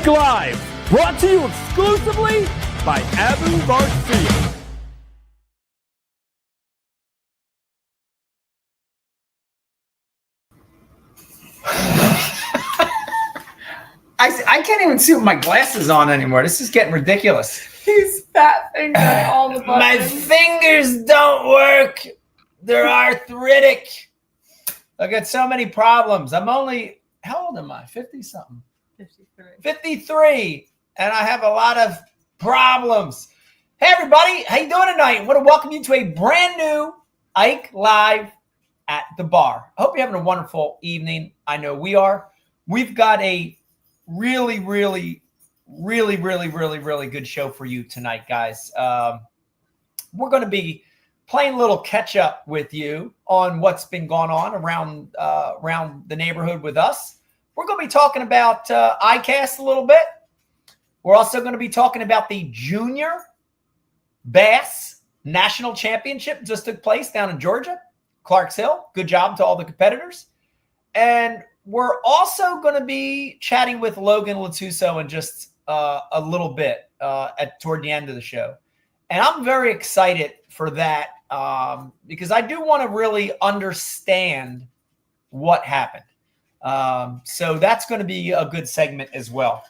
Ike Live, brought to you exclusively by Abu Garcia. I can't even see with my glasses on anymore. This is getting ridiculous. He's fat fingering all the buttons. My fingers don't work. They're arthritic. I got so many problems. I'm only, how old am I? 50-something. 53. 53. And I have a lot of problems. Hey, everybody. How you doing tonight? I want to welcome you to a brand new Ike Live at the Bar. I hope you're having a wonderful evening. I know we are. We've got a really good show for you tonight, guys. We're going to be playing a little catch up with you on what's been going on around the neighborhood with us. We're going to be talking about ICAST a little bit. We're also going to be talking about the Junior Bass National Championship just took place down in Georgia, Clarks Hill. Good job to all the competitors. And we're also going to be chatting with Logan Latuso in just a little bit toward the end of the show. And I'm very excited for that because I do want to really understand what happened. So that's going to be a good segment as well.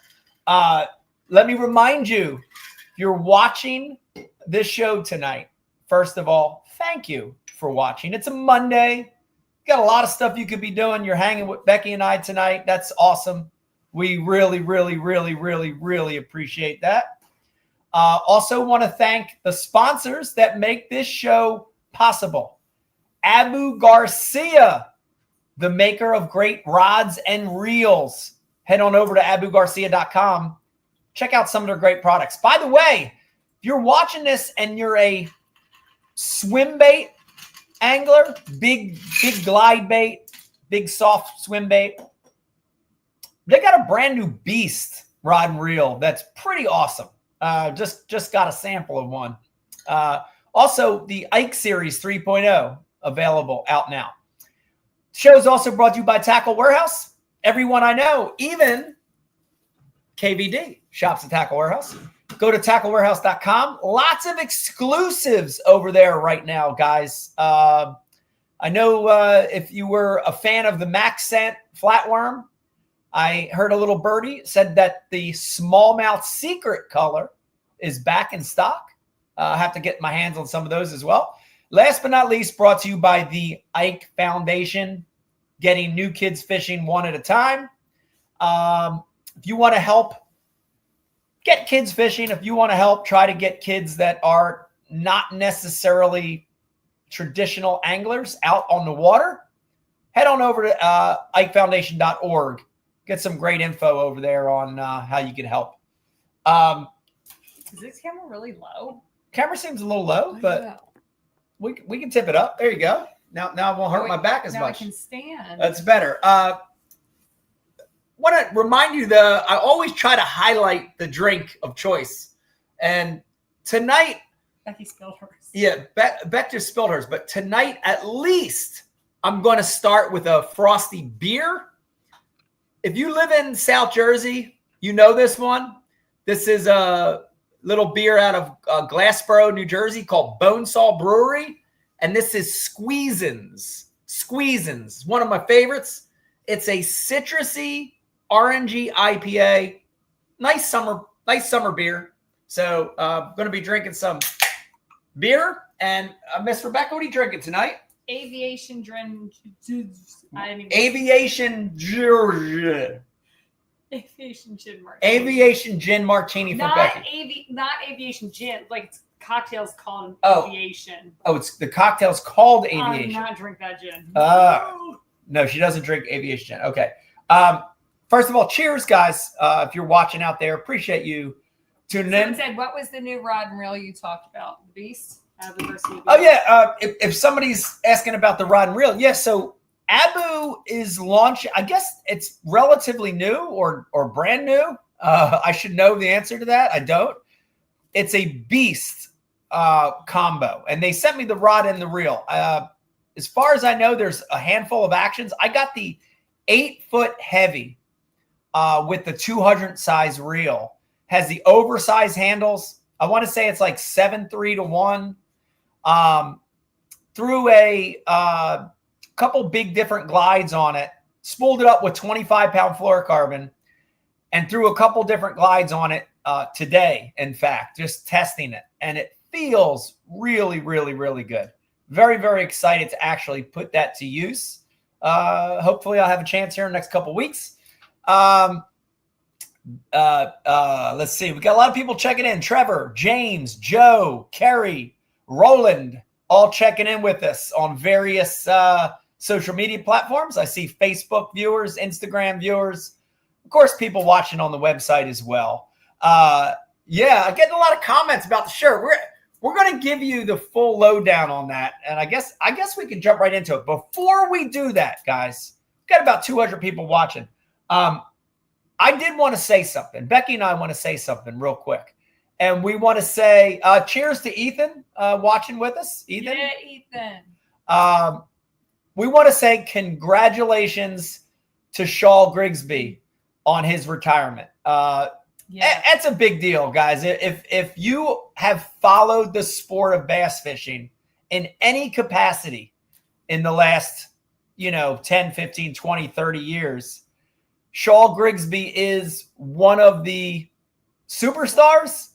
Let me remind you, if you're watching this show tonight, first of all, thank you for watching. It's a Monday. Got a lot of stuff you could be doing. You're hanging with Becky and I tonight. That's awesome. We really appreciate that. Also want to thank the sponsors that make this show possible. Abu Garcia, the maker of great rods and reels. Head on over to abugarcia.com. Check out some of their great products. By the way, if you're watching this and you're a swim bait angler, big glide bait, big soft swim bait, they got a brand new beast rod and reel that's pretty awesome. Just got a sample of one. Also, the Ike Series 3.0 available out now. The show is also brought to you by Tackle Warehouse. Everyone I know, even KVD, shops at Tackle Warehouse. Go to tacklewarehouse.com. Lots of exclusives over there right now, guys. I know if you were a fan of the Max Scent Flatworm, I heard a little birdie said that the smallmouth secret color is back in stock. I have to get my hands on some of those as well. Last but not least, brought to you by the Ike Foundation, getting new kids fishing one at a time. If you want to help get kids fishing, if you want to help try to get kids that are not necessarily traditional anglers out on the water, head on over to ikefoundation.org. Get some great info over there on how you can help. Is this camera really low? Camera seems a little low, but we can tip it up. There you go. Now it won't hurt my back as much. Now I can stand. That's better. Want to remind you I always try to highlight the drink of choice. And tonight, Becky spilled hers. Yeah, Beck just spilled hers. But tonight, at least, I'm going to start with a frosty beer. If you live in South Jersey, you know this one. This is a little beer out of Glassboro, New Jersey called Bonesaw Brewery. And this is Squeezins. Squeezins, one of my favorites. It's a citrusy, orangey IPA. Nice summer beer. So I'm going to be drinking some beer. And Miss Rebecca, what are you drinking tonight? Aviation gin. Aviation gin. Aviation gin martini. Aviation gin martini for Becky. Not aviation gin. Like it's cocktails called aviation. Oh, it's the cocktail's called aviation. I do not drink that gin. No, she doesn't drink aviation gin. Okay. First of all, cheers, guys. If you're watching out there, appreciate you tuning in. Said, what was the new rod and reel you talked about? The Beast? Oh, yeah. If somebody's asking about the rod and reel, yes. So Abu is launching. I guess it's relatively new or brand new. I should know the answer to that. I don't. It's a Beast combo, and they sent me the rod and the reel. As far as I know, there's a handful of actions. I got the 8-foot heavy with the 200 size reel. Has the oversized handles. I want to say it's like 7.3 to 1. Threw a couple big different glides on it. Spooled it up with 25-pound fluorocarbon and threw a couple different glides on it today, in fact, just testing it. And it feels really, really, really good. Very, very excited to actually put that to use. Hopefully I'll have a chance here in the next couple weeks. Let's see. We got a lot of people checking in. Trevor, James, Joe, Kerry, Roland, all checking in with us on various social media platforms. I see Facebook viewers, Instagram viewers, of course, people watching on the website as well. Yeah, I'm getting a lot of comments about the shirt. We're going to give you the full lowdown on that, and I guess we can jump right into it. Before we do that, guys, we've got about 200 people watching. I did want to say something. Becky and I want to say something real quick. And we want to say cheers to Ethan watching with us. Ethan? Yeah, Ethan. We want to say congratulations to Shaw Grigsby on his retirement. That's a big deal, guys. If you have followed the sport of bass fishing in any capacity in the last, 10, 15, 20, 30 years, Shaw Grigsby is one of the superstars,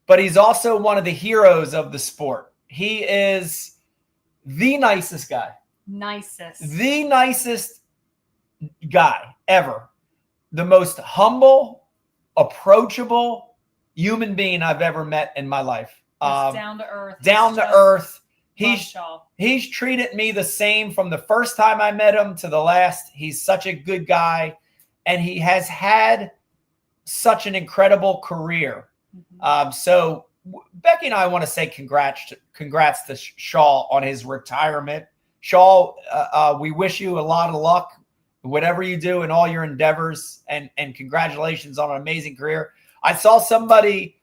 but he's also one of the heroes of the sport. He is the nicest guy. The nicest guy ever. The most humble, approachable human being I've ever met in my life. Down to earth. Down to earth. He's treated me the same from the first time I met him to the last. He's such a good guy, and he has had such an incredible career. So Becky and I want to say congrats to Shaw on his retirement. Shaw, we wish you a lot of luck, whatever you do in all your endeavors, and congratulations on an amazing career. I saw somebody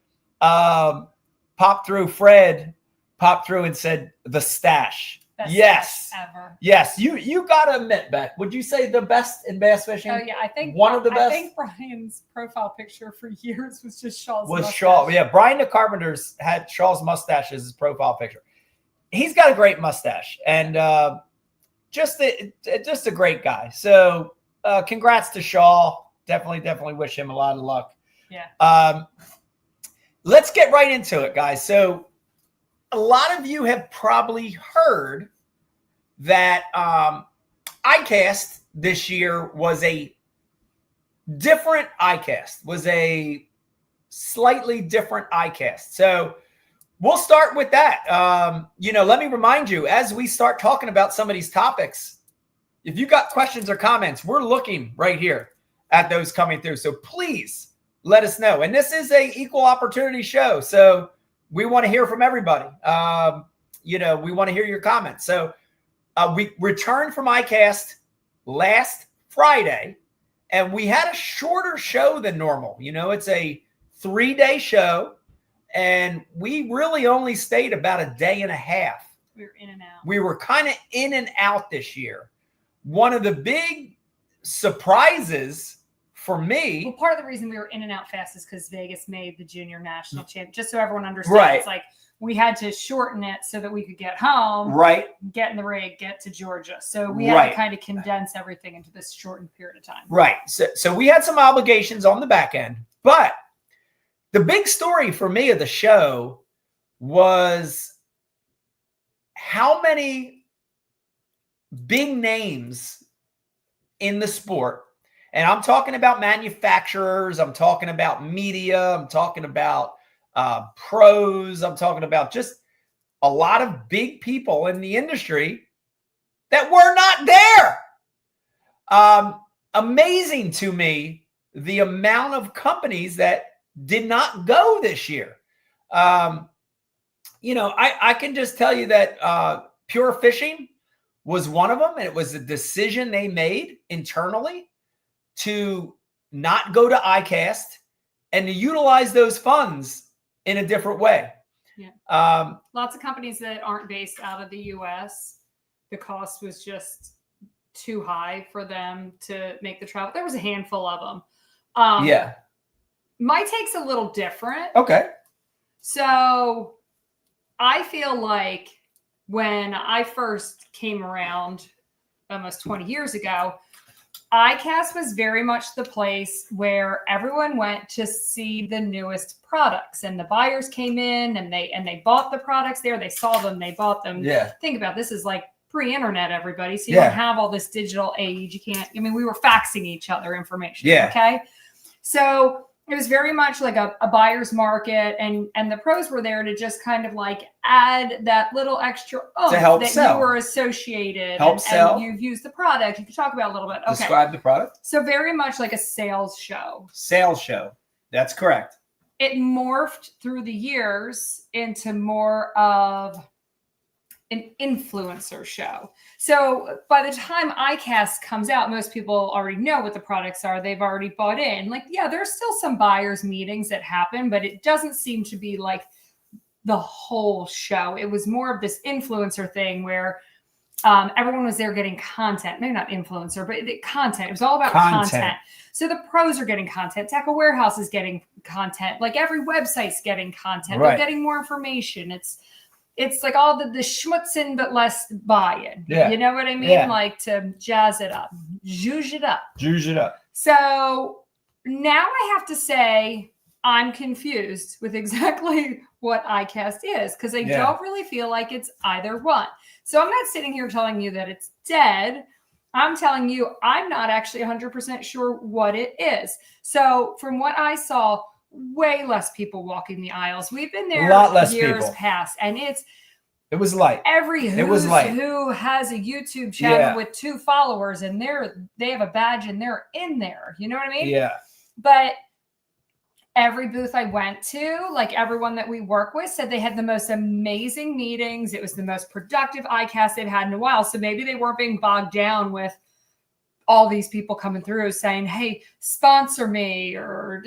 Fred popped through and said the stash. Best yes. Ever. Yes. You got to admit, Beck, would you say the best in bass fishing? Oh, yeah. I think one of the best. I think Brian's profile picture for years was just Shaw's mustache. Shaw. Yeah. Brian the Carpenter's had Shaw's mustache as his profile picture. He's got a great mustache and just a great guy. So congrats to Shaw. Definitely wish him a lot of luck. Yeah. Let's get right into it, guys. So a lot of you have probably heard that ICAST this year was a different ICAST, was a slightly different ICAST. So we'll start with that. Let me remind you, as we start talking about some of these topics, if you got questions or comments, we're looking right here at those coming through. So please let us know. And this is a equal opportunity show. So we want to hear from everybody. We want to hear your comments. So we returned from ICAST last Friday, and we had a shorter show than normal. It's a 3-day show, and we really only stayed about a day and a half. We were in and out. We were kind of in and out this year. One of the big surprises for me. Well, part of the reason we were in and out fast is because Vegas made the junior national champ. Just so everyone understands, right. It's like we had to shorten it so that we could get home, right? Get in the rig, get to Georgia. So we had to kind of condense everything into this shortened period of time. Right. So we had some obligations on the back end, but the big story for me of the show was how many big names in the sport. And I'm talking about manufacturers. I'm talking about media. I'm talking about pros. I'm talking about just a lot of big people in the industry that were not there. Amazing to me, the amount of companies that did not go this year. I can just tell you that Pure Fishing was one of them. And it was a decision they made internally to not go to ICAST and to utilize those funds in a different way. Yeah. Lots of companies that aren't based out of the U.S., the cost was just too high for them to make the travel. There was a handful of them. Yeah. My take's a little different. Okay. So I feel like when I first came around almost 20 years ago, ICAST was very much the place where everyone went to see the newest products, and the buyers came in and they bought the products there. They saw them, they bought them. Yeah. Think about this is like pre-internet, everybody. So you don't have all this digital age. You can't, I mean, we were faxing each other information. Yeah. Okay. So it was very much like a buyer's market, and the pros were there to just kind of like add that little extra oomph to help that sell. you were associated sell. and you've used the product. You can talk about it a little bit. Okay. Describe the product. So very much like a sales show. Sales show. That's correct. It morphed through the years into more of an influencer show. So by the time ICAST comes out, most people already know what the products are. They've already bought in. Like, yeah, there's still some buyers meetings that happen, but it doesn't seem to be like the whole show. It was more of this influencer thing where everyone was there getting content. Maybe not influencer, but content. It was all about content. So the pros are getting content. Tackle Warehouse is getting content. Like every website's getting content. Right. They're getting more information. It's like all the schmutzing, but less buy-in. Yeah. You know what I mean? Yeah. Like to jazz it up, zhuzh it up. Zhuzh it up. So now I have to say I'm confused with exactly what ICAST is, because I don't really feel like it's either one. So I'm not sitting here telling you that it's dead. I'm telling you I'm not actually 100% sure what it is. So from what I saw, way less people walking the aisles. We've been there a lot less years people. past, and it was light. Every who's who has a YouTube channel with 2 followers, and they have a badge and they're in there. You know what I mean? Yeah. But every booth I went to, like everyone that we work with, said they had the most amazing meetings. It was the most productive ICAST they've had in a while. So maybe they weren't being bogged down with all these people coming through saying, hey, sponsor me, or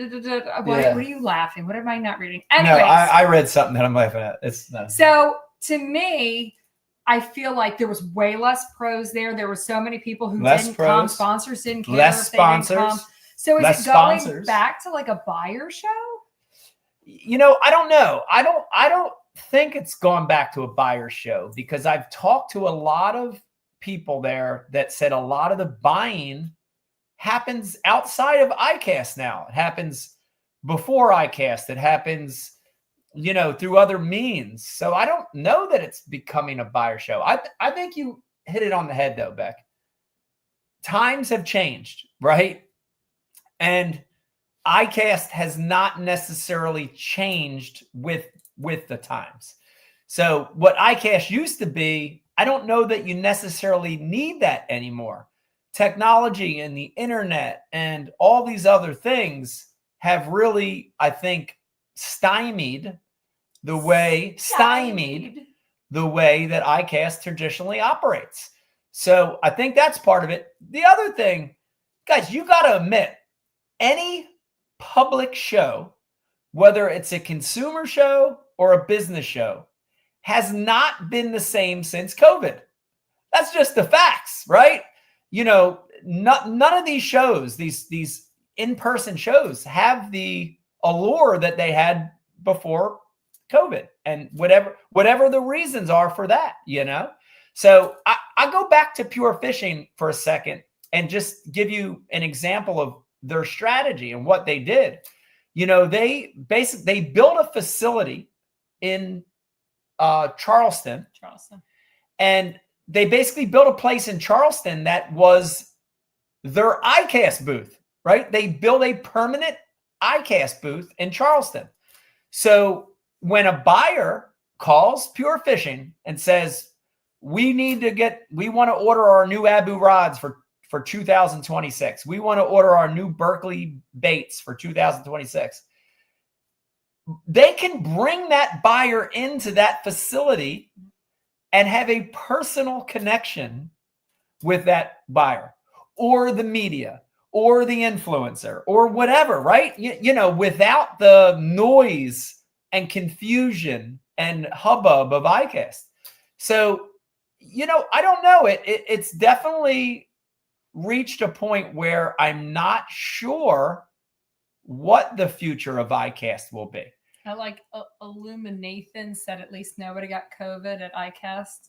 what are you laughing? What am I not reading? Anyways, no, I read something that I'm laughing at. It's not. So to me, I feel like there was way less pros there. There were so many people who didn't come. Sponsors didn't care. Less sponsors. Didn't come. So is it going back to like a buyer show? You know, I don't know. I don't think it's gone back to a buyer show, because I've talked to a lot of people there that said a lot of the buying happens outside of ICAST now. It happens before ICAST. It happens, you know, through other means. So I don't know that it's becoming a buyer show. I think you hit it on the head though, Beck. Times have changed, right? And ICAST has not necessarily changed with the times. So what ICAST used to be, I don't know that you necessarily need that anymore. Technology and the internet and all these other things have really, I think, stymied the way that ICAST traditionally operates. So I think that's part of it. The other thing, guys, you got to admit, any public show, whether it's a consumer show or a business show, has not been the same since COVID. That's just the facts, right? You know, none of these shows, these in-person shows, have the allure that they had before COVID, and whatever the reasons are for that, you know? So I go back to Pure Fishing for a second and just give you an example of their strategy and what they did. You know, they built a facility in Charleston, and they basically built a place in Charleston that was their ICAST booth, right? They built a permanent ICAST booth in Charleston. So when a buyer calls Pure Fishing and says, we want to order our new Abu rods for 2026. We want to order our new Berkeley baits for 2026. They can bring that buyer into that facility and have a personal connection with that buyer or the media or the influencer or whatever, right? You know, without the noise and confusion and hubbub of ICAST. So, you know, I don't know. It's definitely reached a point where I'm not sure what the future of ICAST will be. I like Illuminathan said at least nobody got COVID at ICAST.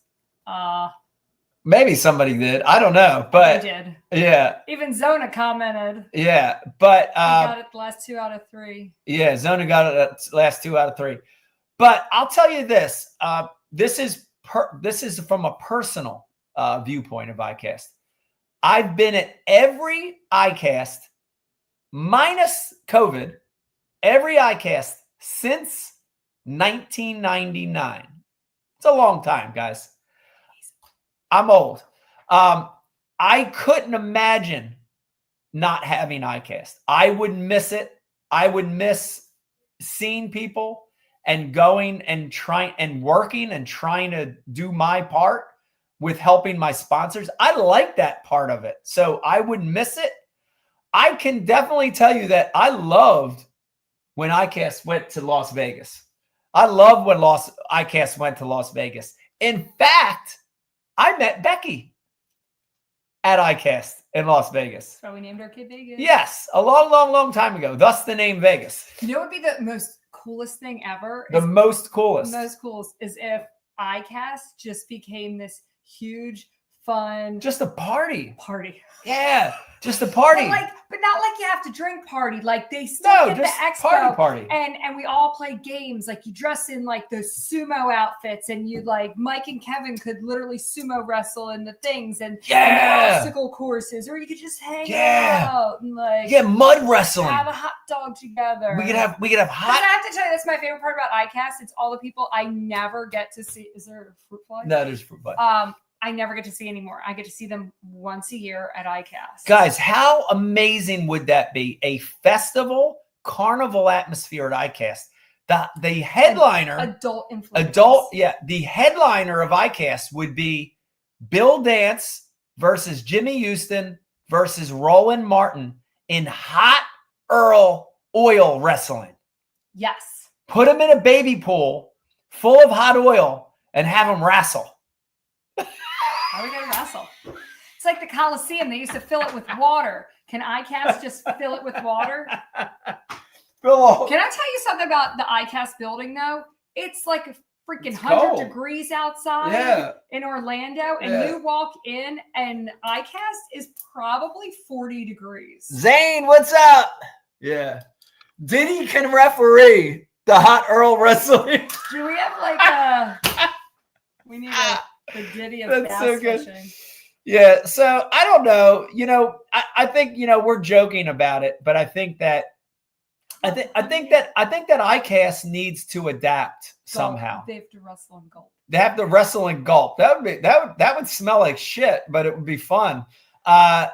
Maybe somebody did. I don't know, but they did. Yeah. Even Zona commented. Yeah, but he got it the last 2 out of 3. Yeah, Zona got it the last 2 out of 3. But I'll tell you this: this is from a personal viewpoint of ICAST. I've been at every ICAST minus COVID, every ICAST since 1999. It's a long time, guys. I'm old. I couldn't imagine not having ICAST. I would miss it. I would miss seeing people and going and trying and working and trying to do my part with helping my sponsors. I like that part of it. So I wouldn't miss it. I can definitely tell you that I loved when ICAST went to Las Vegas. I love when ICAST went to Las Vegas. In fact, I met Becky at ICAST in Las Vegas. So we named our kid Vegas. Yes, a long, long, long time ago. Thus the name Vegas. You know what would be the most coolest thing ever? The most coolest. The most coolest is if ICAST just became this huge, fun... Just a party. Party. Yeah, just a party. But not like you have to drink party. Like they still get the expo party. And we all play games. Like you dress in like those sumo outfits, and you like Mike and Kevin could literally sumo wrestle in the things and the obstacle courses, or you could just hang out and like mud wrestling. Have a hot dog together. We could have hot. I have to tell you, that's my favorite part about ICAST. It's all the people I never get to see. Is there a fruit fly? No, there's fruit fly. I never get to see anymore. I get to see them once a year at ICAST. Guys, how amazing would that be? A festival, carnival atmosphere at ICAST. The headliner, adult influence. The headliner of ICAST would be Bill Dance versus Jimmy Houston versus Roland Martin in hot Earl oil wrestling. Yes. Put them in a baby pool full of hot oil and have them wrestle. How are we going to wrestle? It's like the Coliseum. They used to fill it with water. Can ICAST just fill it with water? Can I tell you something about the ICAST building, though? It's like a freaking 100 degrees outside in Orlando, and you walk in, and ICAST is probably 40 degrees. Zane, what's up? Yeah. Diddy can referee the hot Earl wrestling. Do we have like a... We need the Diddy of bass fishing. Yeah, so I don't know. I think we're joking about it, but I think that ICAST needs to adapt somehow. They have to wrestle and gulp. They have to wrestle and gulp. That would smell like shit, but it would be fun. I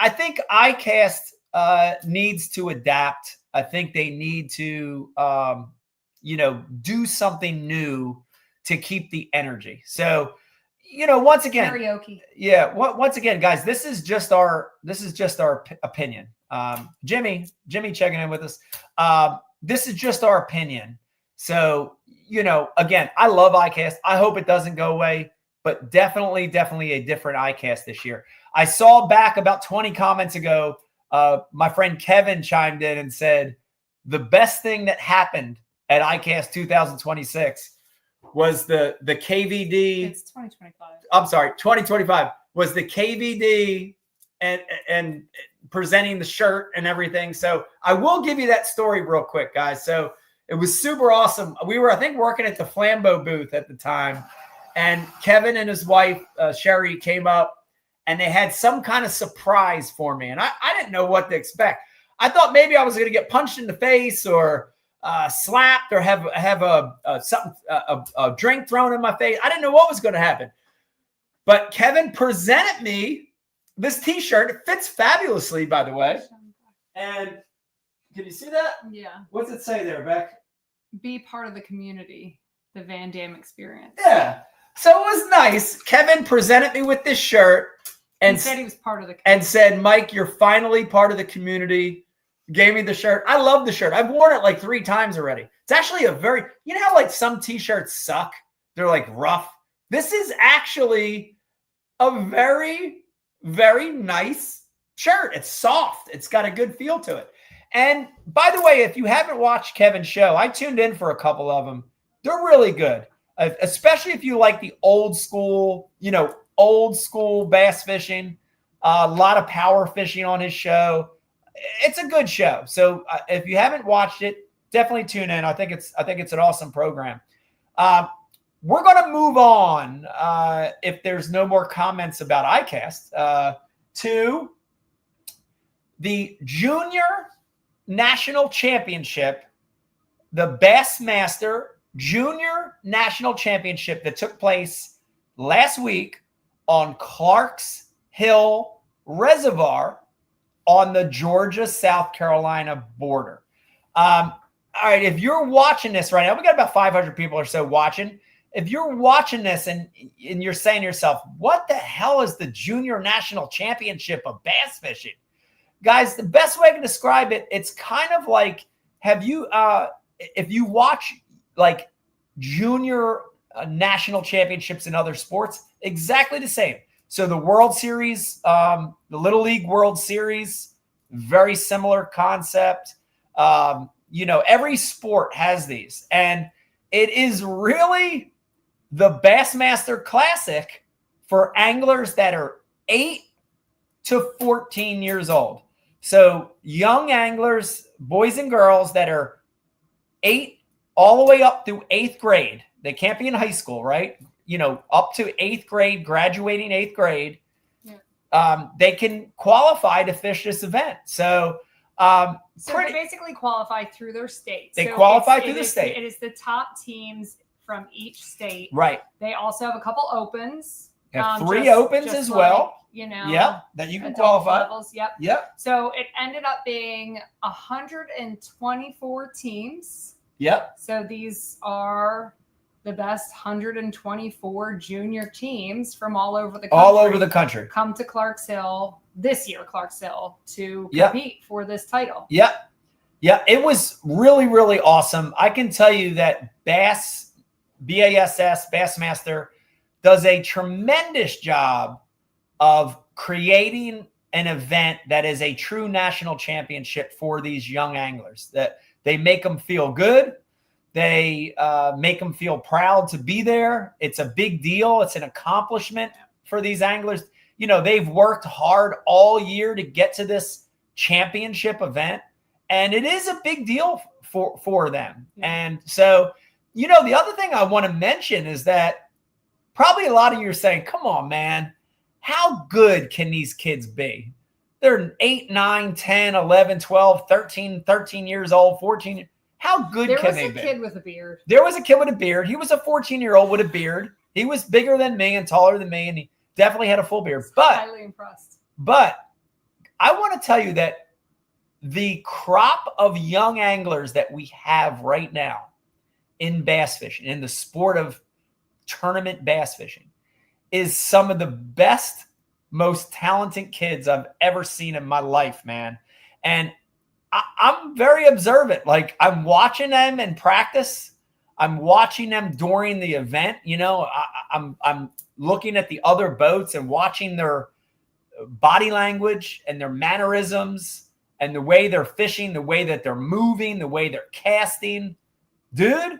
think ICAST needs to adapt. I think they need to do something new to keep the energy. So. Once again, karaoke. Yeah. Once again, guys, this is just our opinion. Jimmy checking in with us. This is just our opinion. So, again, I love ICAST. I hope it doesn't go away, but definitely a different ICAST this year. I saw back about 20 comments ago, my friend Kevin chimed in and said, the best thing that happened at ICAST 2026 was the KVD. It's 2025. I'm sorry, 2025 was the KVD and presenting the shirt and everything. So I will give you that story real quick, guys. So it was super awesome. We were, I think, working at the Flambeau booth at the time, and Kevin and his wife, Sherry, came up, and they had some kind of surprise for me. And I didn't know what to expect. I thought maybe I was going to get punched in the face or slapped or have a drink thrown in my face. I didn't know what was going to happen. But Kevin presented me this T-shirt. It fits fabulously, by the way. And can you see that? Yeah. What's it say there, Beck? Be part of the community, the Van Damme experience. Yeah. So it was nice. Kevin presented me with this shirt and said he was part of the community. And said, Mike, you're finally part of the community. Gave me the shirt. I love the shirt. I've worn it like 3 times already. It's actually how like some T-shirts suck? They're like rough. This is actually a very, very nice shirt. It's soft. It's got a good feel to it. And by the way, if you haven't watched Kevin's show, I tuned in for a couple of them. They're really good, especially if you like the old school bass fishing. A lot of power fishing on his show. It's a good show. So if you haven't watched it, definitely tune in. I think it's an awesome program. We're going to move on, if there's no more comments about ICAST, to the Junior National Championship, the Bassmaster Junior National Championship that took place last week on Clark's Hill Reservoir on the Georgia-South Carolina border. All right, if you're watching this right now, we got about 500 people or so watching. If you're watching this and you're saying to yourself, what the hell is the Junior National Championship of bass fishing? Guys, the best way I can describe it, it's kind of like, if you watch like junior national championships in other sports, exactly the same. So the World Series, the Little League World Series, very similar concept. Every sport has these. And it is really the Bassmaster Classic for anglers that are 8 to 14 years old. So young anglers, boys and girls that are 8 all the way up through 8th grade. They can't be in high school, right? Up to 8th grade, graduating 8th grade. Yeah. They can qualify to fish this event. So they basically qualify through their state. They qualify through the state. It is the top teams from each state. Right. They also have a couple opens. They have 3 opens as well. That you can qualify. Levels, yep. So it ended up being 124 teams. Yep. So these are the best 124 junior teams from all over the country. All over the country. Come to Clark's Hill this year, Clark's Hill, to compete for this title. Yep. Yeah, it was really, really awesome. I can tell you that Bassmaster, does a tremendous job of creating an event that is a true national championship for these young anglers. That they make them feel good. They make them feel proud to be there. It's a big deal. It's an accomplishment for these anglers. They've worked hard all year to get to this championship event, and it is a big deal for them. Yeah. And so, the other thing I want to mention is that probably a lot of you are saying, come on, man, how good can these kids be? They're 8, 9, 10, 11, 12, 13 years old, 14. How good can they be? There was a kid with a beard. There was a kid with a beard. He was a 14-year-old with a beard. He was bigger than me and taller than me, and he definitely had a full beard. Highly impressed. But I want to tell you that the crop of young anglers that we have right now in bass fishing, in the sport of tournament bass fishing, is some of the best, most talented kids I've ever seen in my life, man. And I'm very observant. Like, I'm watching them in practice. I'm watching them during the event. I'm looking at the other boats and watching their body language and their mannerisms and the way they're fishing, the way that they're moving, the way they're casting. Dude,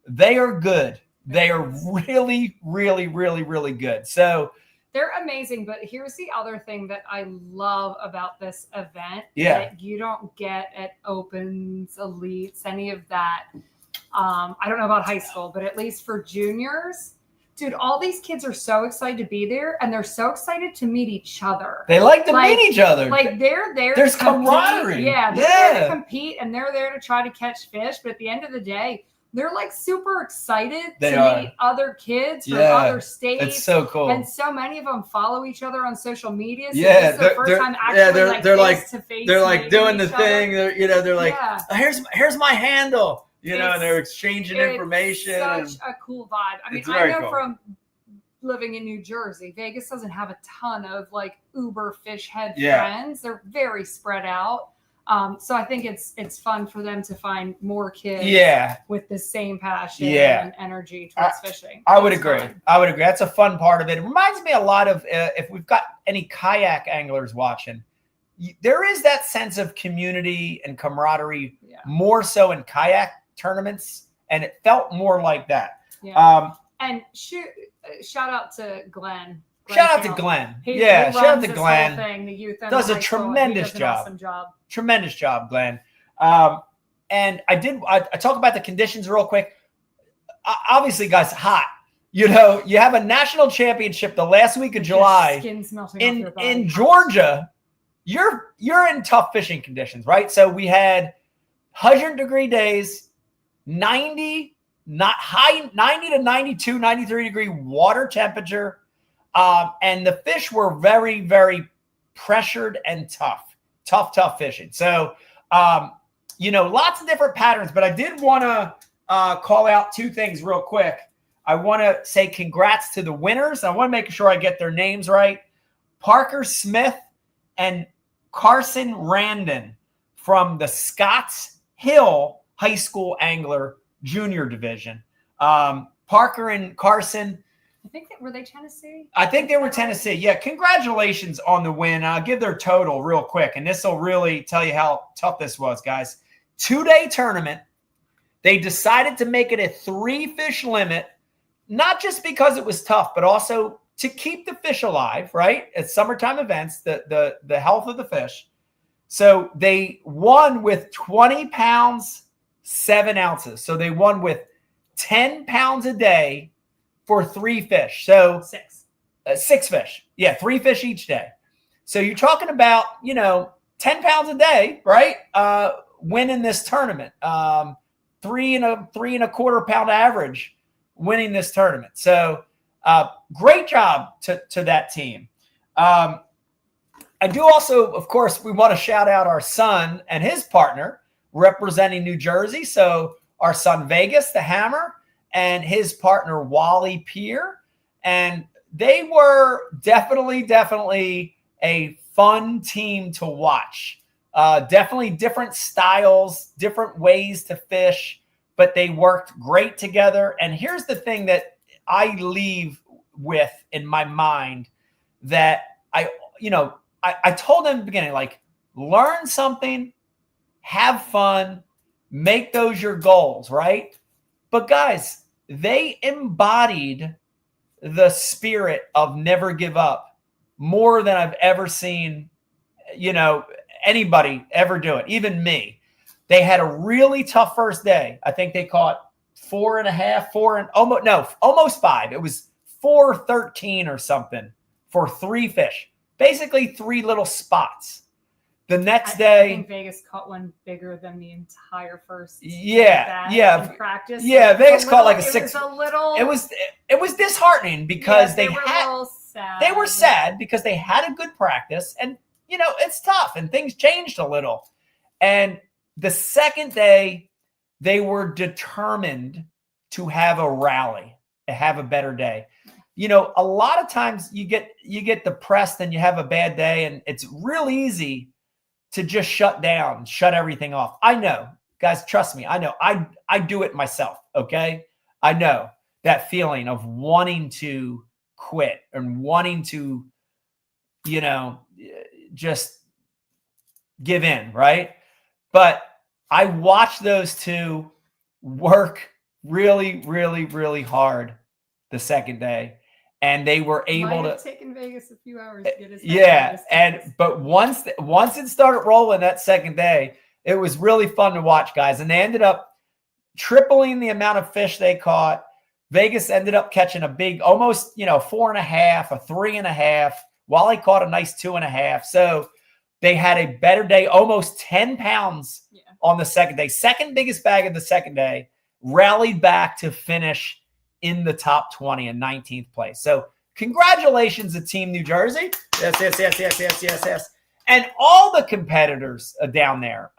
they are good. They are really, really, really, really good. So they're amazing. But here's the other thing that I love about this event that you don't get at Opens, Elites, any of that. I don't know about high school, but at least for juniors, dude, all these kids are so excited to be there, and they're so excited to meet each other. They like to meet each other. Like, they're there. There's camaraderie. Yeah, they're there to compete, and they're there to try to catch fish. But at the end of the day, they're like super excited to meet other kids from other states. It's so cool. And so many of them follow each other on social media. So this is the first time actually they're face to face. They're like doing the thing. They're like, here's my handle. And they're exchanging information. It's such a cool vibe. I mean, I know from living in New Jersey, Vegas doesn't have a ton of like uber fish head friends. They're very spread out. So I think it's fun for them to find more kids with the same passion and energy towards fishing. I would agree. That's a fun part of it. It reminds me a lot of if we've got any kayak anglers watching, there is that sense of community and camaraderie Yeah. more so in kayak tournaments, and it felt more like that. Yeah. And shout out to Glenn. Shout out to Glenn. He shout out runs to this Glenn. whole thing, the youth and Does the a high school, and he tremendous does an job. Awesome job. Tremendous job, Glenn. And I talk about the conditions real quick. Obviously, guys, hot. You know, you have a national championship the last week of July Skin's melting off your body. in Georgia. You're in tough fishing conditions, right? So we had 100-degree days, 90 to 92, 93-degree water temperature. And the fish were very, very pressured and tough fishing. So, lots of different patterns, but I did want to call out two things real quick. I want to say congrats to the winners. I want to make sure I get their names right. Parker Smith and Carson Randon from the Scotts Hill High School Angler Junior Division. Parker and Carson, were they Tennessee? I think they were Tennessee. Yeah, congratulations on the win. I'll give their total real quick, and this will really tell you how tough this was, guys. 2-day tournament. They decided to make it a 3-fish limit, not just because it was tough, but also to keep the fish alive, right? At summertime events, the health of the fish. So they won with 20 pounds, 7 ounces. So they won with 10 pounds a day for 3 fish. So 6 fish. Yeah, 3 fish each day. So you're talking about, 10 pounds a day, right? Winning this tournament. 3.25 pound average winning this tournament. So great job to that team. I do also, of course, we want to shout out our son and his partner representing New Jersey. So our son Vegas, the Hammer, and his partner Wally Peer. And they were definitely a fun team to watch. Definitely different styles, different ways to fish, but they worked great together. And here's the thing that I leave with in my mind that I told them in the beginning, like, learn something, have fun, make those your goals, right? But guys, they embodied the spirit of never give up more than I've ever seen, anybody ever do it, even me. They had a really tough first day. I think they caught 4.5, almost 5. It was 4.13 or something for 3 fish, basically 3 little spots. The next day, I think Vegas caught one bigger than the entire first. Yeah. Practice. Yeah, Vegas caught like a 6. It was disheartening because they were sad. sad because they had a good practice, and it's tough and things changed a little. And the second day, they were determined to have a rally, to have a better day. A lot of times you get depressed and you have a bad day, and it's real easy to just shut everything off. I know, guys, trust me. I know I do it myself. Okay. I know that feeling of wanting to quit and wanting to, just give in. Right. But I watched those two work really, really, really hard the second day. And they were able to taken Vegas a few hours to get his but once it started rolling that second day, it was really fun to watch, guys. And they ended up tripling the amount of fish they caught. Vegas ended up catching a big, almost 4.5, a 3.5. Wally caught a nice 2.5. So they had a better day, almost 10 pounds on the second day. Second biggest bag of the second day. Rallied back to finish in the top 20 and 19th place. So congratulations to Team New Jersey. Yes. And all the competitors down there.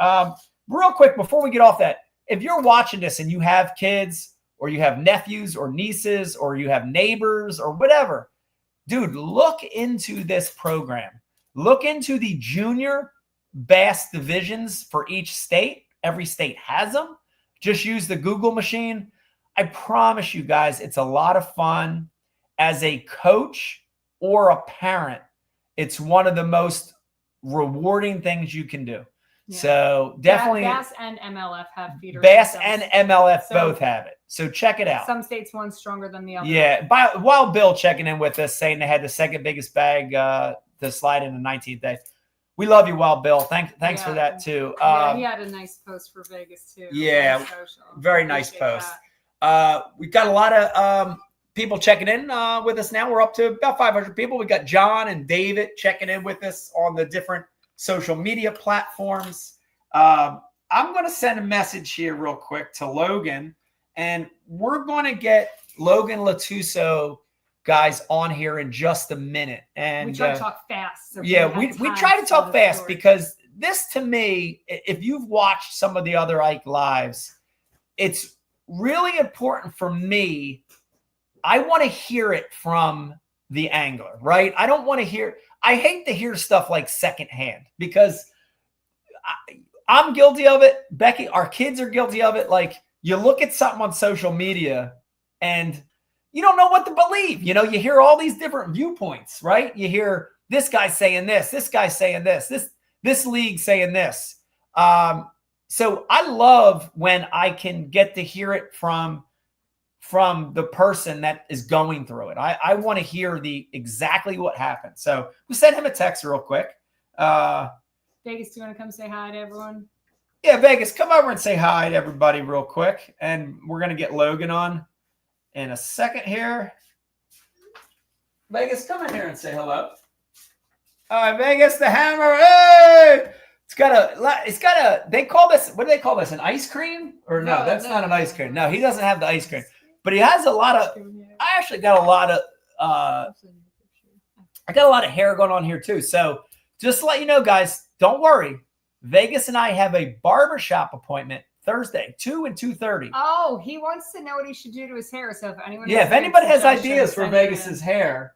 Real quick, before we get off that, if you're watching this and you have kids or you have nephews or nieces or you have neighbors or whatever, dude, look into this program. Look into the junior bass divisions for each state. Every state has them. Just use the Google machine. I promise you guys, it's a lot of fun. As a coach or a parent, it's one of the most rewarding things you can do. Yeah. So definitely Bass and MLF have feeder Bass systems. and MLF So both have it. So check it out. Some states one's stronger than the other. Yeah. Wild Bill checking in with us, saying they had the second biggest bag to slide in the 19th day. We love you, Wild Bill. Thanks for that too. Yeah, he had a nice post for Vegas too. Yeah, very nice post. We've got a lot of people checking in with us now. We're up to about 500 people. We got John and David checking in with us on the different social media platforms. I'm going to send a message here real quick to Logan, and we're going to get Logan Latuso guys on here in just a minute. And we try to talk fast. So we try to talk fast because this, to me, if you've watched some of the other Ike lives, it's really important for me. I want to hear it from the angler, right? I don't want to hear, I hate to hear stuff like secondhand because I'm guilty of it. Becky, our kids are guilty of it. Like, you look at something on social media and you don't know what to believe. You know, you hear all these different viewpoints, right? You hear this guy saying this guy saying this league saying this. So I love when I can get to hear it from the person that is going through it. I want to hear exactly what happened. So we sent him a text real quick. Vegas, do you want to come say hi to everyone? Yeah, Vegas, come over and say hi to everybody real quick. And we're going to get Logan on in a second here. Vegas, come in here and say hello. All right, Vegas, the hammer. Hey! It's got a, they call this, what do they call this? An ice cream? Or no, that's not an ice cream. No, he doesn't have the ice cream. But he has a lot of, I actually got a lot of, I got a lot of hair going on here too. So just to let you know, guys, don't worry. Vegas and I have a barbershop appointment Thursday, 2 and 2:30. Oh, he wants to know what he should do to his hair. So if anyone, if anybody has ideas for Vegas's hair,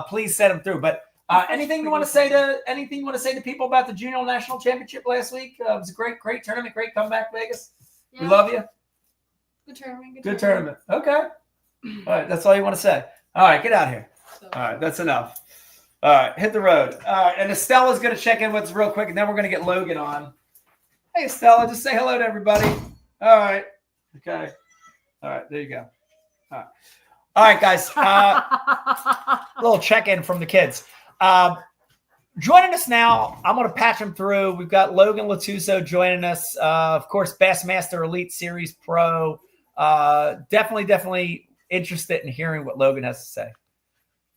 please send them through. But anything you want to say to people about the Junior National Championship last week? It was a great tournament, great comeback, Vegas. Yeah. We love you. Good tournament. Good tournament. Okay. All right, that's all you want to say. All right, get out here. All right, that's enough. All right, hit the road. All right, and Estella's going to check in with us real quick, and then we're going to get Logan on. Hey, Estella, just say hello to everybody. All right. Okay. All right, there you go. All right, guys. A little check-in from the kids. Joining us now, I'm going to patch them through. We've got Logan Latuso joining us. Of course, Bassmaster Elite Series Pro. Definitely interested in hearing what Logan has to say.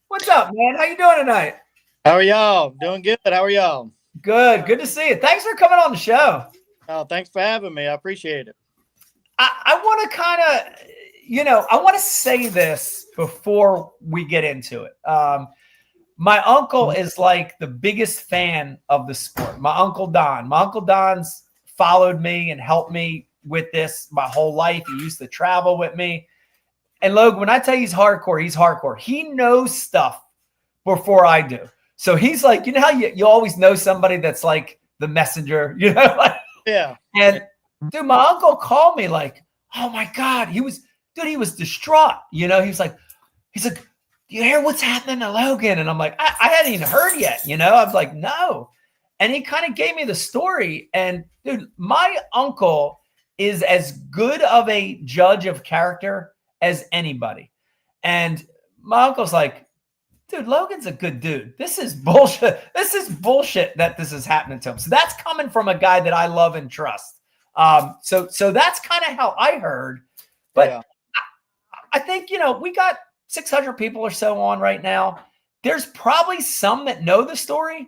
What's up, man? How you doing tonight? How are y'all? Doing good. How are y'all? Good. Good to see you. Thanks for coming on the show. Oh, thanks for having me. I appreciate it. I want to kind of, I want to say this before we get into it. My uncle is like the biggest fan of the sport. My Uncle Don. My Uncle Don's followed me and helped me with this my whole life. He used to travel with me. And Logan, when I tell you he's hardcore, he's hardcore. He knows stuff before I do. So he's like, you know how you always know somebody that's like the messenger, like, yeah. And dude, my uncle called me like, oh my God, he was distraught. He's like, you hear what's happening to Logan? And I'm like, I hadn't even heard yet. I was like, no. And he kind of gave me the story. And dude, my uncle is as good of a judge of character as anybody. And my uncle's like, dude, Logan's a good dude. This is bullshit. This is bullshit that this is happening to him. So that's coming from a guy that I love and trust. So that's kind of how I heard. But yeah. I think, we got 600 people or so on right now. There's probably some that know the story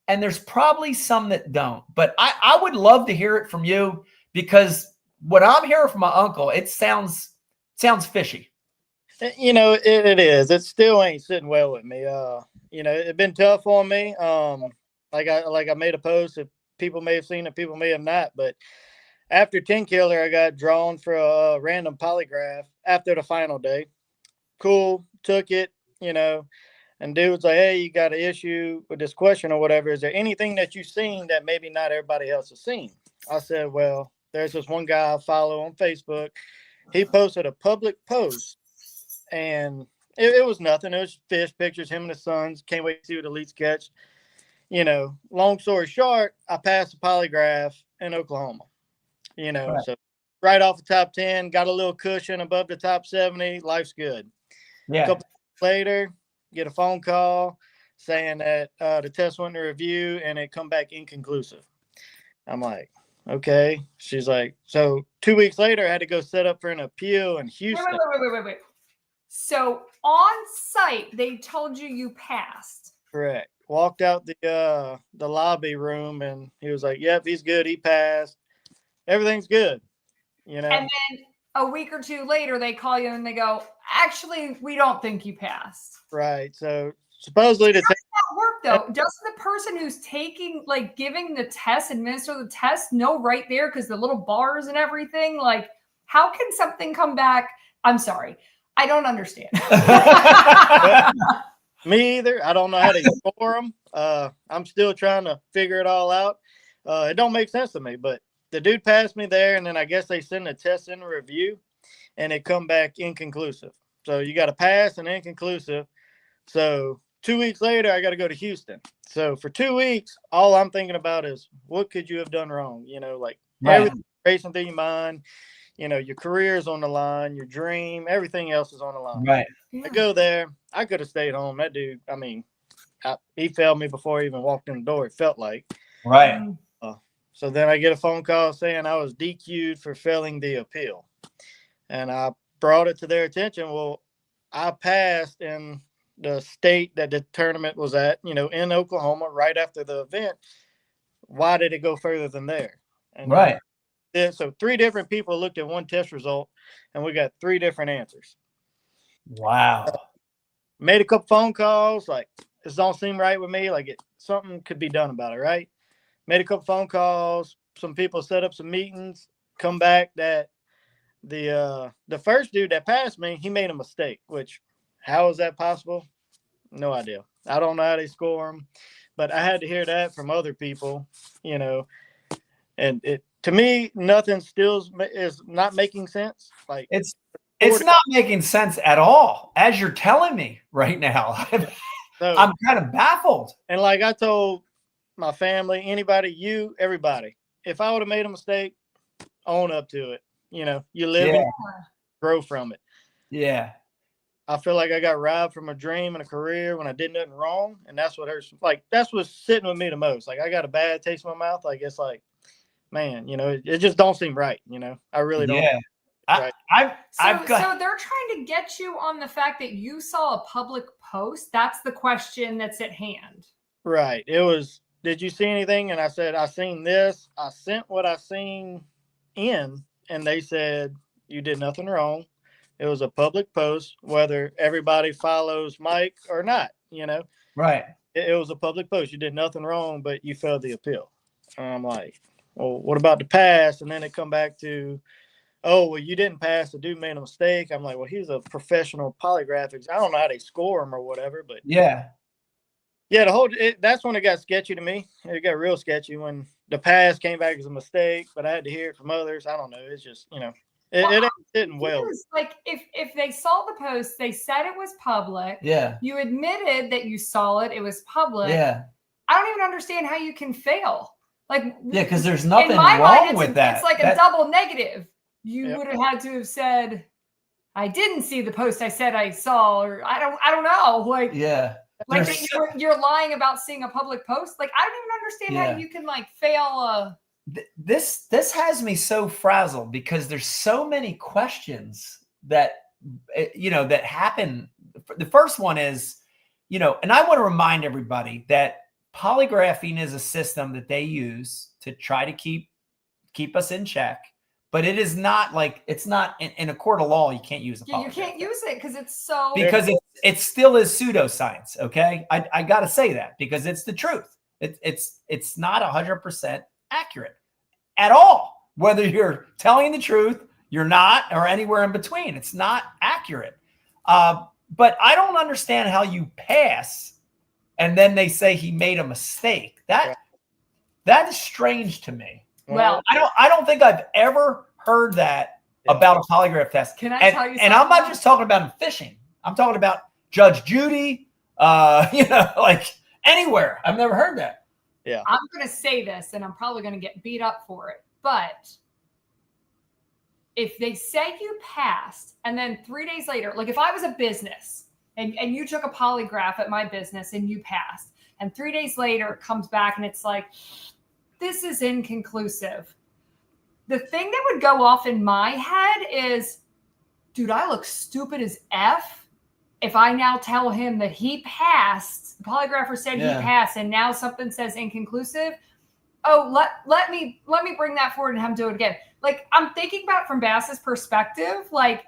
and there's probably some that don't. But I would love to hear it from you because what I'm hearing from my uncle, it sounds fishy. It is. It still ain't sitting well with me. It's been tough on me. Like I made a post that people may have seen it, people may have not. But after Tenkiller, I got drawn for a random polygraph after the final day. Cool, took it, and dude was like, hey, you got an issue with this question or whatever. Is there anything that you've seen that maybe not everybody else has seen? I said, well, there's this one guy I follow on Facebook. He posted a public post. And it was nothing. It was fish pictures, him and his sons. Can't wait to see what Elite's catch. you know, long story short, I passed the polygraph in Oklahoma, you know, Right. so right off the top 10, got a little cushion above the top 70. Life's good. Yeah. A couple later, get a phone call saying that the test went to review and it come back inconclusive. I'm like, okay. She's like, so 2 weeks later, I had to go set up for an appeal in Houston. Wait. So on site, they told you passed. Correct. Walked out the lobby room and he was like, yep, he's good. He passed. Everything's good. You know. And then a week or two later, they call you and they go, actually, we don't think you passed. Right. So supposedly How does that work though? Doesn't the person who's taking, like, giving the test, administer the test, know right there because the little bars and everything? Like, how can something come back? I'm sorry, I don't understand. Me either. I don't know how to score them. I'm still trying to figure it all out. It don't make sense to me, but the dude passed me there, and then I guess they send a test in review, and it come back inconclusive. So you got to pass and inconclusive. So 2 weeks later, I got to go to Houston. So for 2 weeks, all I'm thinking about is what could you have done wrong? You know, like everything racing through your mind. You know, your career is on the line, your dream, everything else is on the line. Right. I go there. I could have stayed home. That dude, I mean, he failed me before he even walked in the door, it felt like. Right. So then I get a phone call saying I was DQ'd for failing the appeal. And I brought it to their attention. Well, I passed in the state that the tournament was at, you know, in Oklahoma right after the event. Why did it go further than there? And Right. So 3 different people looked at one test result, and we got 3 different answers. Wow. Made a couple phone calls, like, this don't seem right with me. Like, something could be done about it, right? Made a couple phone calls. Some people set up some meetings. Come back that the first dude that passed me, he made a mistake. Which, how is that possible? No idea. I don't know how they score them, but I had to hear that from other people, you know. And it, to me, nothing still is not making sense. Like It's not making sense at all, as you're telling me right now. so, I'm kind of baffled. And like I told my family, anybody, you, everybody, if I would have made a mistake, own up to it. You know, you live and grow from it. Yeah. I feel like I got robbed from a dream and a career when I did nothing wrong. And that's what hurts. Like, that's what's sitting with me the most. Like, I got a bad taste in my mouth. Like, it's like, man, you know, it just don't seem right. You know, I really don't. Yeah. So they're trying to get you on the fact that you saw a public post. That's the question that's at hand. Right. It was, did you see anything? And I said, I seen this. I sent what I seen in, and they said, you did nothing wrong. It was a public post, whether everybody follows Mike or not, you know. Right. It was a public post. You did nothing wrong, but you failed the appeal. And I'm like, well, what about the pass? And then it come back to, oh, well, you didn't pass. The dude made a mistake. I'm like, well, he's a professional polygraph. I don't know how they score him or whatever, but yeah, that's when it got sketchy to me. It got real sketchy when the pass came back as a mistake, but I had to hear it from others. I don't know. It's just, you know, it ain't sitting well. Like if they saw the post, they said it was public. Yeah. You admitted that you saw it. It was public. Yeah. I don't even understand how you can fail. Like, yeah, because there's nothing in my wrong mind, with that. It's like a double negative. You Yep. would have had to have said, I didn't see the post I said I saw, or I don't know. Like, yeah. like that you're lying about seeing a public post. Like, I don't even understand how you can like fail. This has me so frazzled because there's so many questions that, you know, that happen. The first one is, you know, and I want to remind everybody that polygraphing is a system that they use to try to keep us in check. But it is not like, it's not in a court of law. You can't use a polygraph. You can't use it because it's so. Because it still is pseudoscience. Okay. I got to say that because it's the truth. It's not 100% accurate at all. Whether you're telling the truth, you're not, or anywhere in between, it's not accurate. But I don't understand how you pass and then they say he made a mistake. That is strange to me. Well, I don't think I've ever heard that about a polygraph test. Can I tell you something? And I'm not just talking about in fishing. I'm talking about Judge Judy, you know, like anywhere. I've never heard that. Yeah. I'm going to say this, and I'm probably going to get beat up for it, but if they say you passed and then 3 days later, like if I was a business and you took a polygraph at my business and you passed, and 3 days later it comes back and it's like, this is inconclusive. The thing that would go off in my head is, dude, I look stupid as F if I now tell him that he passed, the polygrapher said he passed, and now something says inconclusive. Oh, let me bring that forward and have him do it again. Like, I'm thinking about it from Bass's perspective. Like,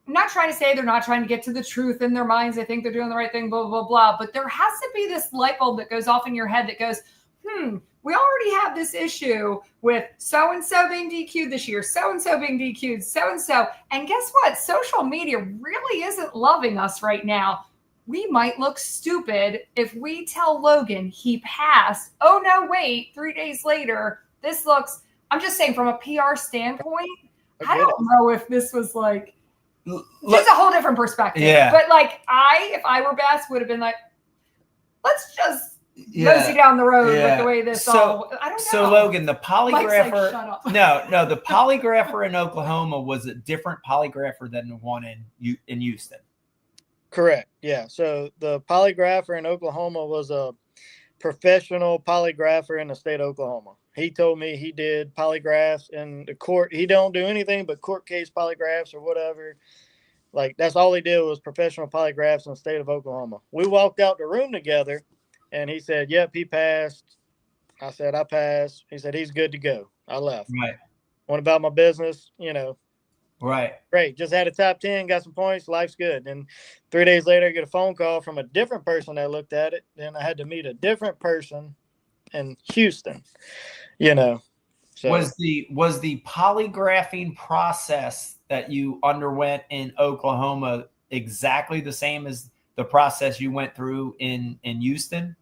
I'm not trying to say they're not trying to get to the truth in their minds. They think they're doing the right thing, blah, blah, blah. But there has to be this light bulb that goes off in your head that goes, we already have this issue with so-and-so being DQ'd this year, so-and-so being DQ'd, so-and-so. And guess what? Social media really isn't loving us right now. We might look stupid if we tell Logan he passed. Oh, no, wait, 3 days later, this looks, I'm just saying from a PR standpoint, I don't know if this was like, just a whole different perspective. Yeah. But like if I were Bass, would have been like, let's just mosey down the road with the way this all, I don't know. So Logan, the polygrapher, Mike's like, shut up. no, the polygrapher in Oklahoma was a different polygrapher than the one in Houston. Correct. Yeah. So the polygrapher in Oklahoma was a professional polygrapher in the state of Oklahoma. He told me he did polygraphs in the court. He don't do anything but court case polygraphs or whatever. Like, that's all he did was professional polygraphs in the state of Oklahoma. We walked out the room together, and he said, yep, he passed. I said, I passed. He said, he's good to go. I left. Right. Went about my business, Right. Great. Just had a top 10, got some points. Life's good. And 3 days later, I get a phone call from a different person that looked at it. Then I had to meet a different person in Houston, So Was the polygraphing process that you underwent in Oklahoma exactly the same as the process you went through in Houston?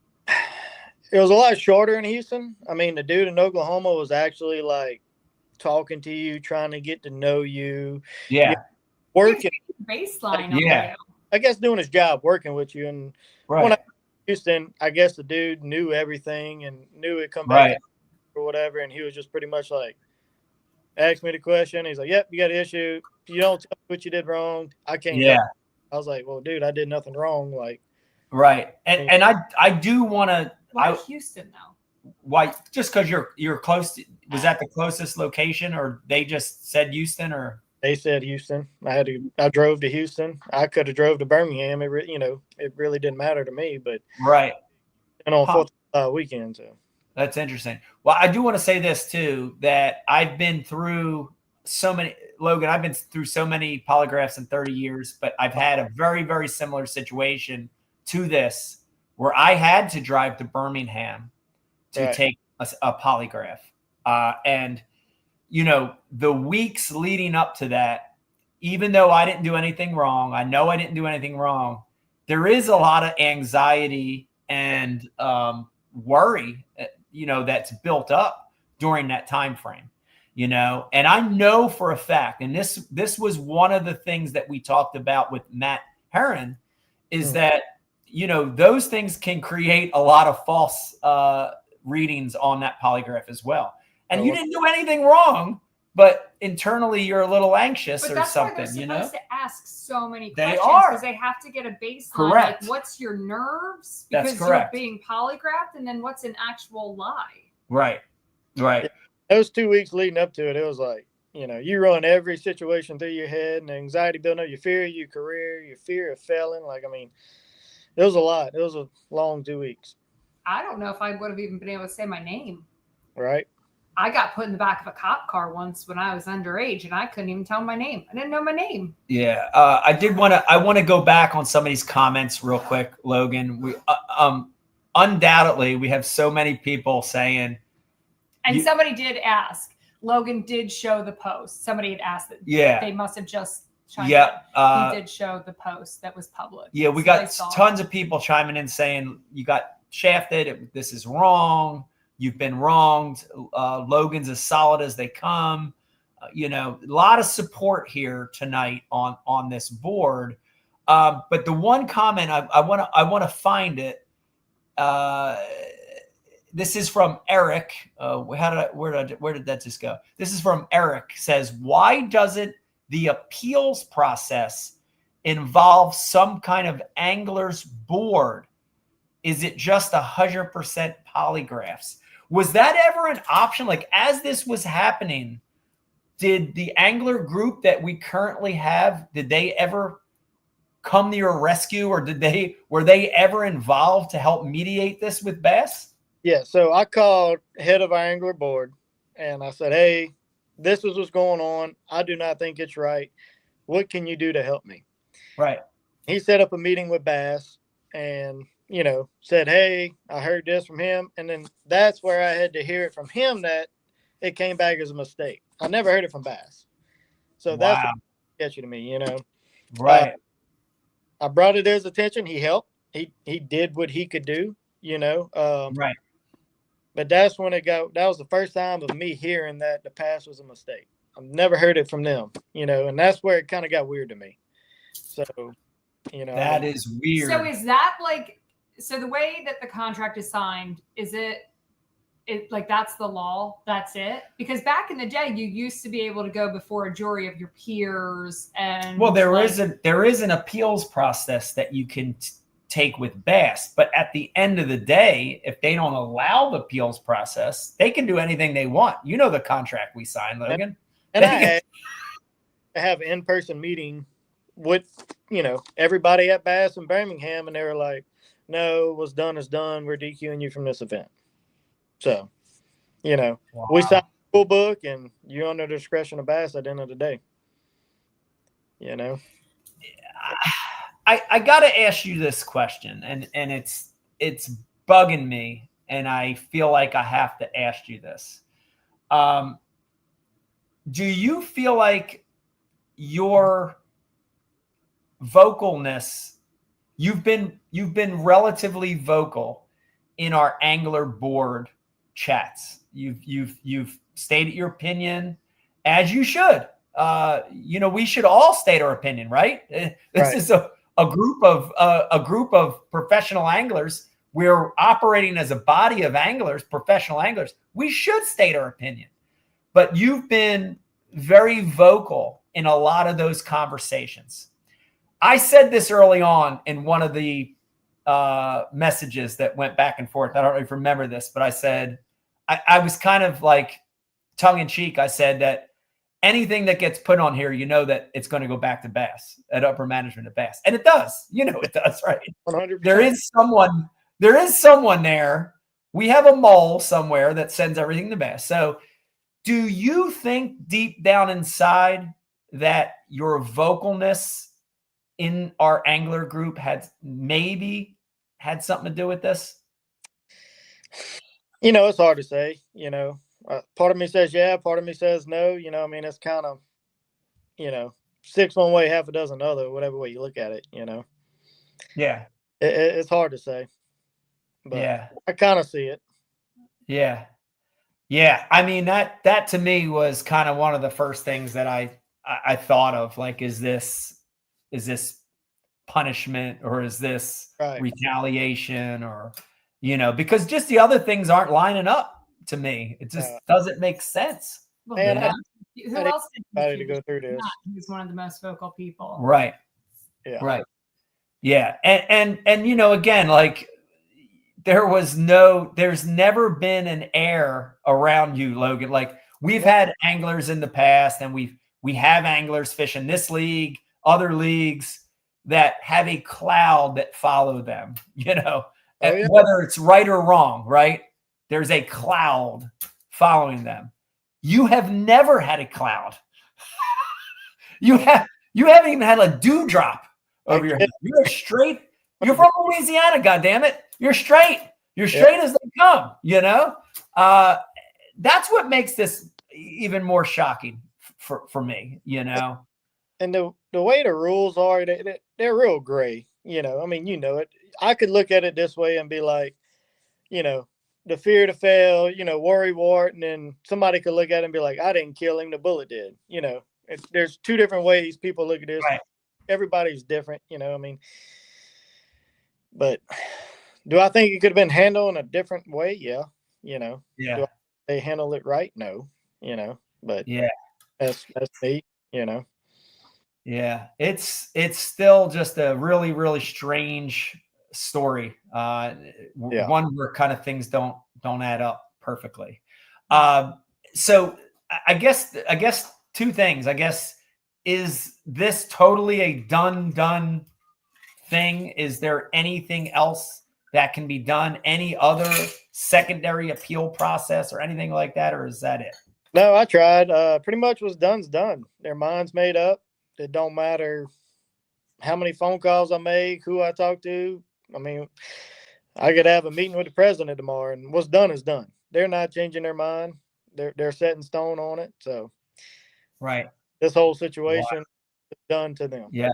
It was a lot shorter in Houston. I mean, the dude in Oklahoma was actually like talking to you, trying to get to know you. Yeah. Working. Baseline. Yeah. I guess doing his job, working with you. And Right. when I was in Houston, I guess the dude knew everything and knew it'd come back or whatever. And he was just pretty much like, ask me the question. He's like, yep, you got an issue. If you don't tell me what you did wrong, I can't. Yeah. I was like, well, dude, I did nothing wrong. Like, right. And I do want to. Why Houston though? Why? Just because you're close to, was that the closest location, or they just said Houston, or they said Houston? I drove to Houston. I could have drove to Birmingham. It really didn't matter to me, but right. And on 4th of weekend, so. That's interesting. Well, I do want to say this too, that I've been through so many, Logan, I've been through so many polygraphs in 30 years, but I've had a very, very similar situation to this where I had to drive to Birmingham to take a polygraph. And, the weeks leading up to that, even though I didn't do anything wrong, I know I didn't do anything wrong, there is a lot of anxiety and worry, that's built up during that time frame, and I know for a fact, and this was one of the things that we talked about with Matt Herron, is that, those things can create a lot of false readings on that polygraph as well. And you didn't do anything wrong, but internally you're a little anxious or something, They're supposed to ask so many They questions are. because they have to get a baseline. Correct. Like, what's your nerves? That's Because correct. you're being polygraphed, and then what's an actual lie? Right. Those 2 weeks leading up to it, it was like, you run every situation through your head and anxiety building up, your fear of your career, your fear of failing. Like, I mean, it was a lot. It was a long 2 weeks. I don't know if I would have even been able to say my name. Right. I got put in the back of a cop car once when I was underage, and I couldn't even tell my name. I didn't know my name. Yeah. I want to go back on some of these comments real quick, Logan. We undoubtedly we have so many people saying. And somebody did ask. Logan did show the post. Somebody had asked that. Yeah. They must have just chimed in. He did show the post that was public. Yeah, we got tons of people chiming in saying you got shafted. This is wrong. You've been wronged. Logan's as solid as they come. A lot of support here tonight on this board. But the one comment I want to find it. This is from Eric. Where did that just go? This is from Eric. Says, why doesn't the appeals process involve some kind of angler's board? Is it just 100% polygraphs? Was that ever an option? Like, as this was happening, did the angler group that we currently have, did they ever come to your rescue, or were they ever involved to help mediate this with bass? Yeah, so I called head of our angler board and I said, hey, this is what's going on. I do not think it's right. What can you do to help me? Right. He set up a meeting with Bass and, said, hey, I heard this from him. And then that's where I had to hear it from him that it came back as a mistake. I never heard it from Bass. So that's what gets you to me, Right. I brought it to his attention. He helped. He did what he could do, Right. But that's when that was the first time of me hearing that the pass was a mistake. I've never heard it from them, and that's where it kind of got weird to me. So, that is weird. So is that so the way that the contract is signed, is it like that's the law? That's it? Because back in the day, you used to be able to go before a jury of your peers, and there is an appeals process that you can take with bass, but at the end of the day, if they don't allow the appeals process, they can do anything they want. You know the contract we signed, Logan. And I have an in-person meeting with everybody at Bass in Birmingham, and they were like, no, what's done is done. We're DQing you from this event. So, Wow. We signed the full book, and you're under the discretion of Bass at the end of the day. I got to ask you this question, and it's bugging me, and I feel like I have to ask you this. Do you feel like your vocalness, you've been relatively vocal in our angler board chats. You've stated your opinion, as you should. We should all state our opinion, right? This is a group of professional anglers. We're operating as a body of anglers, professional anglers. We should state our opinion. But you've been very vocal in a lot of those conversations. I said this early on in one of the messages that went back and forth. I don't know if you remember this, but I said, I was kind of like tongue in cheek. I said that anything that gets put on here, that it's going to go back to Bass, at upper management of Bass. And it does, it does, right? 100%. There is someone there. We have a mole somewhere that sends everything to Bass. So do you think deep down inside that your vocalness in our angler group maybe had something to do with this? It's hard to say, part of me says, yeah, part of me says no, it's kind of, 6 one way, half a dozen other, whatever way you look at it, Yeah. It's hard to say, but yeah, I kind of see it. Yeah. Yeah. I mean, that to me was kind of one of the first things that I thought of, like, is this punishment, or is this retaliation, or, because just the other things aren't lining up to me. It just doesn't make sense. Well, Man, who else did to go through this? He's one of the most vocal people. Right. Yeah. Right. Yeah. And again, like, there's never been an air around you, Logan. Like, we've had anglers in the past, and we have anglers fishing this league, other leagues, that have a cloud that follow them, whether it's right or wrong, right? There's a cloud following them. You have never had a cloud. You haven't even had a dewdrop over your head. You're straight. You're from Louisiana, goddammit. You're straight. You're straight as they come, That's what makes this even more shocking for me, And the way the rules are, they're real gray, it. I could look at it this way and be like, the fear to fail, worry wart, and then somebody could look at it and be like, I didn't kill him, the bullet did. There's 2 different ways people look at this. Right. Everybody's different, but do I think it could have been handled in a different way? Yeah. You know, Yeah. do they handle it right? No, you know, but Yeah. that's me, you know. Yeah. It's still just a really, really strange story. One where kind of things don't add up perfectly. So I guess two things. I guess, is this totally a done thing? Is there anything else that can be done? Any other secondary appeal process or anything like that? Or is that it? No, I tried. Pretty much what's done's done. Their mind's made up. It don't matter how many phone calls I make, who I talk to. I mean, I could have a meeting with the president tomorrow, and what's done is done. They're not changing their mind. They're set in stone on it. So, right, this whole situation is done to them. Yeah.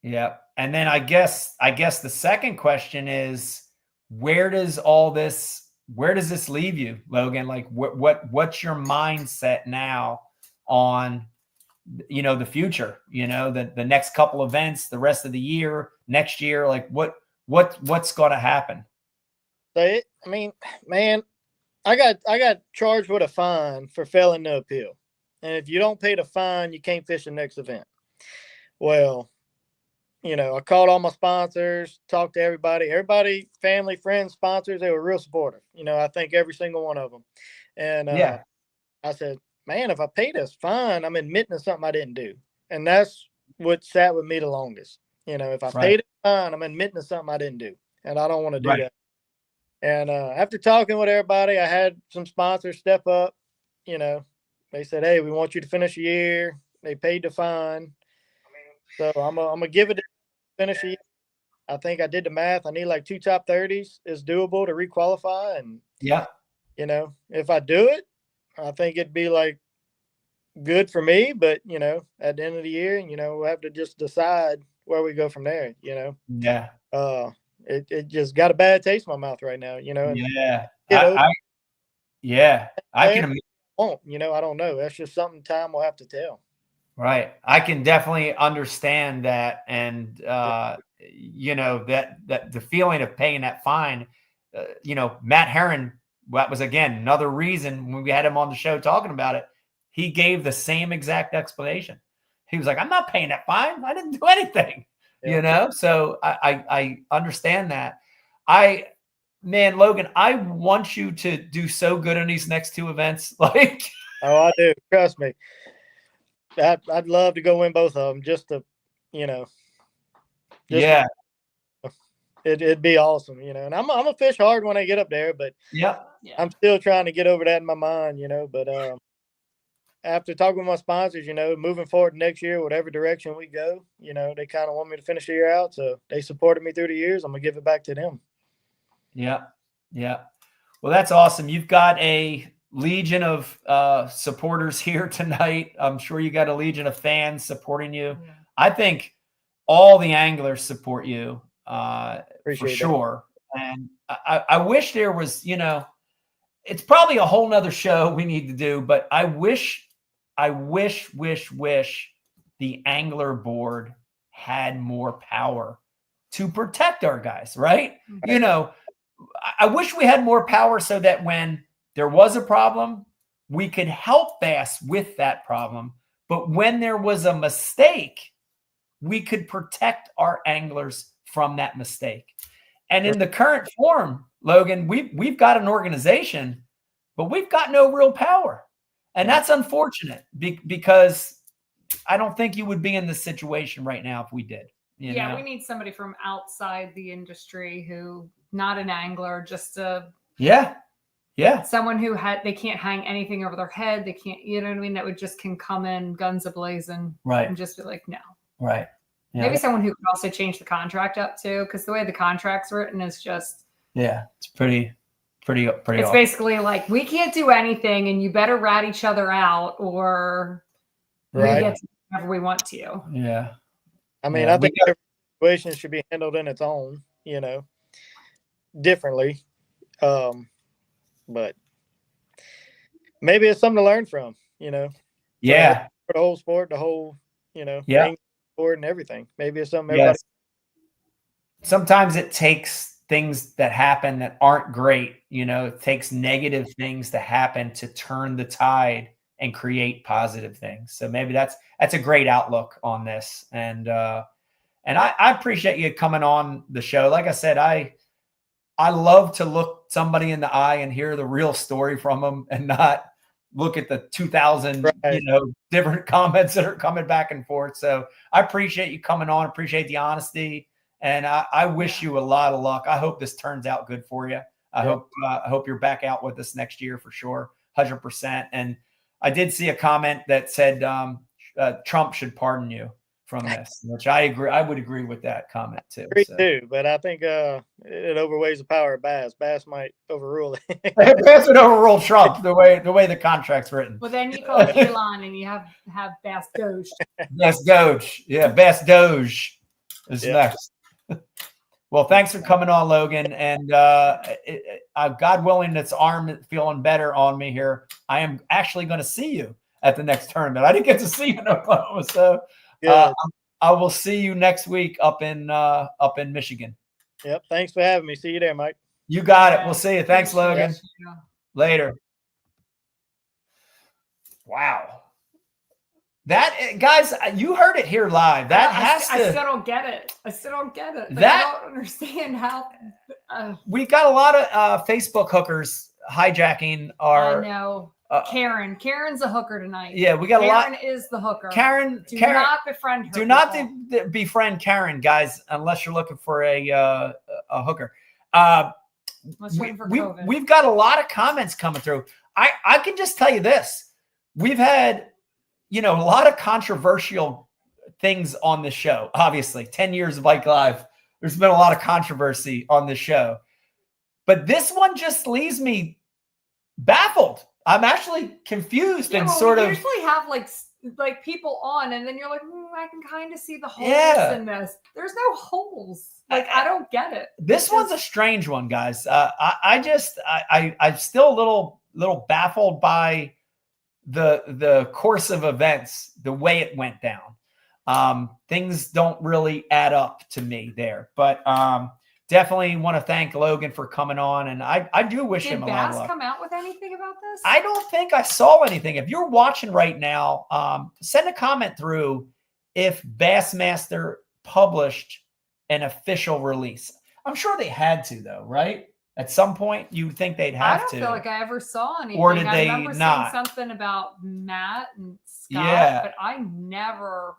Yeah. And then I guess the second question is, where does this leave you, Logan? Like what's your mindset now on, the future, the next couple events, the rest of the year, next year? Like what's going to happen? So I mean, man, I got charged with a fine for failing to appeal. And if you don't pay the fine, you can't fish the next event. Well, I called all my sponsors, talked to everybody, family, friends, sponsors. They were real supportive. I thank every single one of them. And I said, man, if I pay this fine, I'm admitting to something I didn't do. And that's what sat with me the longest. If I paid it fine, I'm admitting to something I didn't do. And I don't want to do that. And after talking with everybody, I had some sponsors step up. They said, hey, we want you to finish a year. They paid the fine. So I'm gonna give it a finish a year. I think I did the math. I need like 2 top 30s. It's doable to requalify. And if I do it, I think it'd be like good for me. But at the end of the year, we'll have to just decide where we go from there. Yeah. It just got a bad taste in my mouth right now. Yeah. I can imagine. I don't know. That's just something time will have to tell. Right. I can definitely understand that. And, that the feeling of paying that fine, Matt Herron, that was, again, another reason when we had him on the show talking about it, he gave the same exact explanation. He was like, I'm not paying that fine. I didn't do anything, So I understand that. Man, Logan, I want you to do so good in these next 2 events. Oh, I do. Trust me. I'd love to go win both of them just to, it'd be awesome, and I'm a fish hard when I get up there, but I'm still trying to get over that in my mind, but after talking with my sponsors, moving forward next year, whatever direction we go, they kind of want me to finish the year out. So they supported me through the years. I'm going to give it back to them. Yeah. Yeah. Well, that's awesome. You've got a legion of supporters here tonight. I'm sure you got a legion of fans supporting you. Yeah. I think all the anglers support you for sure. And I wish there was, it's probably a whole nother show we need to do, but I wish the angler board had more power to protect our guys, right? I wish we had more power so that when there was a problem, we could help Bass with that problem. But when there was a mistake, we could protect our anglers from that mistake. And in the current form, Logan, we've got an organization, but we've got no real power. And that's unfortunate because I don't think you would be in this situation right now if we did. We need somebody from outside the industry who, not an angler, just someone who they can't hang anything over their head. They can't, that would just can come in guns a-blazing, right, and just be like, no. Right. Yeah. Maybe someone who could also change the contract up too, because the way the contract's written is just it's pretty. It's awesome. Basically like, we can't do anything, and you better rat each other out, or we get to do whatever we want to. Yeah. I mean, I think every situation should be handled in its own, differently. But maybe it's something to learn from, for the whole sport, the whole, sport and everything. Maybe it's something everybody. Sometimes it takes things that happen that aren't great. You know, it takes negative things to happen to turn the tide and create positive things. So maybe that's a great outlook on this. And I appreciate you coming on the show. Like I said, I love to look somebody in the eye and hear the real story from them and not look at the 2,000, Right. different comments that are coming back and forth. So I appreciate you coming on, appreciate the honesty. And I wish you a lot of luck. I hope this turns out good for you. I hope you're back out with us next year for sure. 100%. And I did see a comment that said Trump should pardon you from this, which I agree. I would agree with that comment too. Me too, but I think it overweighs the power of Bass. Bass might overrule it. Bass would overrule Trump the way the contract's written. Well, then you call Elon and you have Bass Doge. Bass Doge. Yeah, Bass Doge is next. Well, thanks for coming on, Logan. And God willing, this arm is feeling better on me here. I am actually going to see you at the next tournament. I didn't get to see you in Oklahoma, so I will see you next week up in Michigan. Yep. Thanks for having me. See you there, Mike. You got it. We'll see you. Thanks, Logan. Yeah. Later. Wow. That, guys, you heard it here live. I still don't get it. I don't understand how. We got a lot of Facebook hookers hijacking our. I know. Karen. Karen's a hooker tonight. Yeah, we got a lot. Karen is the hooker. Karen. Do not befriend her. Do not befriend Karen, guys, unless you're looking for a hooker. We've got a lot of comments coming through. I can just tell you this. We've had, a lot of controversial things on the show. Obviously, 10 years of Bike Live, there's been a lot of controversy on the show. But this one just leaves me baffled. I'm actually confused and sort of. We usually have like people on, and then you're like, I can kind of see the holes in this. There's no holes. I don't get it. This one's a strange one, guys. I'm still a little baffled by the course of events, the way it went down. Things don't really add up to me there, but definitely want to thank Logan for coming on, and I do wish him a lot of luck. Did Bass come out with anything about this? I don't think I saw anything. If you're watching right now, send a comment through if Bassmaster published an official release. I'm sure they had to, though, right? At some point, you would think they'd have to. I don't feel like I ever saw anything. Or did they I remember not? seeing something about Matt and Scott, but I never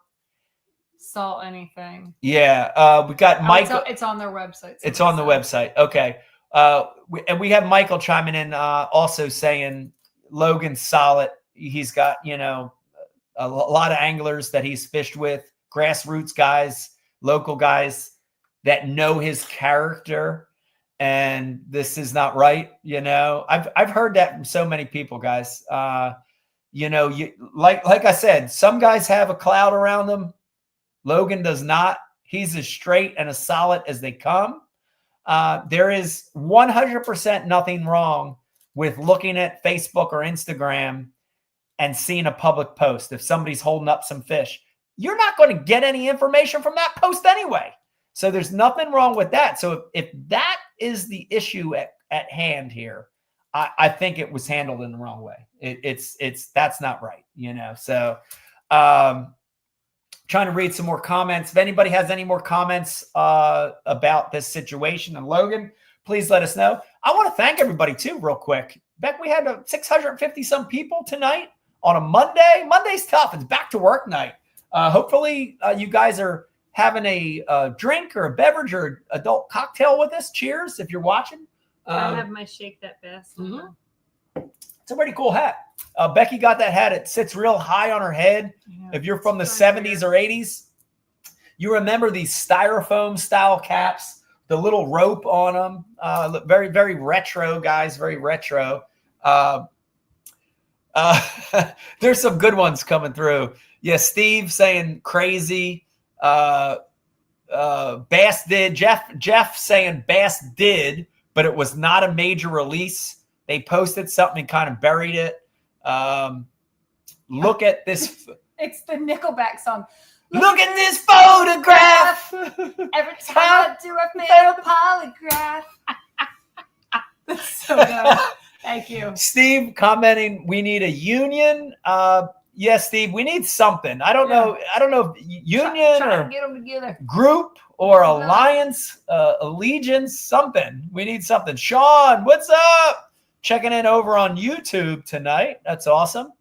saw anything. Yeah, we got Michael. It's on their website. It's on the website. Okay. And we have Michael chiming in also saying Logan's solid. He's got, a lot of anglers that he's fished with, grassroots guys, local guys that know his character. And this is not right. I've heard that from so many people, guys. Like I said, some guys have a cloud around them. Logan does not. He's as straight and as solid as they come. There is 100% nothing wrong with looking at Facebook or Instagram and seeing a public post. If somebody's holding up some fish, you're not going to get any information from that post anyway. So there's nothing wrong with that. So if that is the issue at hand here, I think it was handled in the wrong way. That's not right, So trying to read some more comments. If anybody has any more comments about this situation and Logan, please let us know. I want to thank everybody too, real quick. Beck, we had 650 some people tonight on a Monday. Monday's tough. It's back to work night. Hopefully you guys are having a drink or a beverage or adult cocktail with us. Cheers if you're watching. I have my Shake That Bass. Mm-hmm. It's a pretty cool hat. Becky got that hat. It sits real high on her head. Yeah, if you're from the 70s or 80s, you remember these styrofoam style caps, the little rope on them. Look very, very retro, guys. Very retro. There's some good ones coming through. Yeah, Steve saying crazy. Bass did. Jeff saying Bass did, but it was not a major release. They posted something and kind of buried it. Look at this. It's the Nickelback song. Look at this photograph. Every time I do, I fail polygraph. That's so good. Thank you. Steve commenting, we need a union. Yes, Steve, we need something. I don't know. I don't know if union Try or to get them together. group or alliance, allegiance, something. We need something. Sean, what's up? Checking in over on YouTube tonight. That's awesome.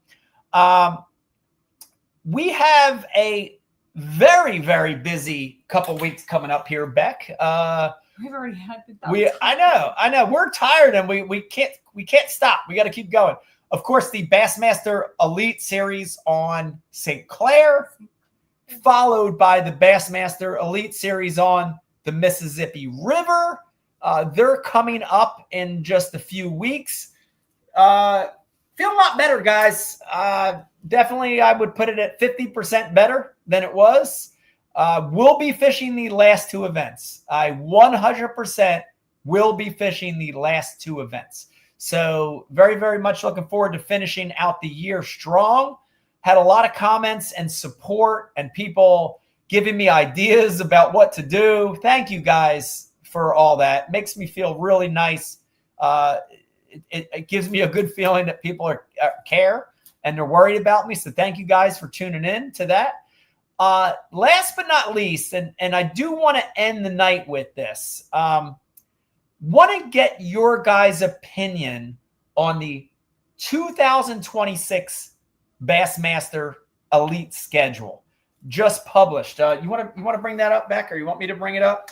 We have a very, very busy couple weeks coming up here, Beck. We've already had the I know. We're tired and we can't stop. We got to keep going. Of course, the Bassmaster Elite Series on St. Clair, followed by the Bassmaster Elite Series on the Mississippi River. They're coming up in just a few weeks. Feel a lot better, guys. Definitely, I would put it at 50% better than it was. We'll be fishing the last two events. I 100% will be fishing the last two events. So very, very much looking forward to finishing out the year strong. Had a lot of comments and support and people giving me ideas about what to do. Thank you guys for all that. Makes me feel really nice. It gives me a good feeling that people care and they're worried about me. So thank you guys for tuning in to that. Last but not least, and I do want to end the night with this. Want to get your guys' opinion on the 2026 Bassmaster Elite schedule just published. You want to bring that up, Beck, or you want me to bring it up?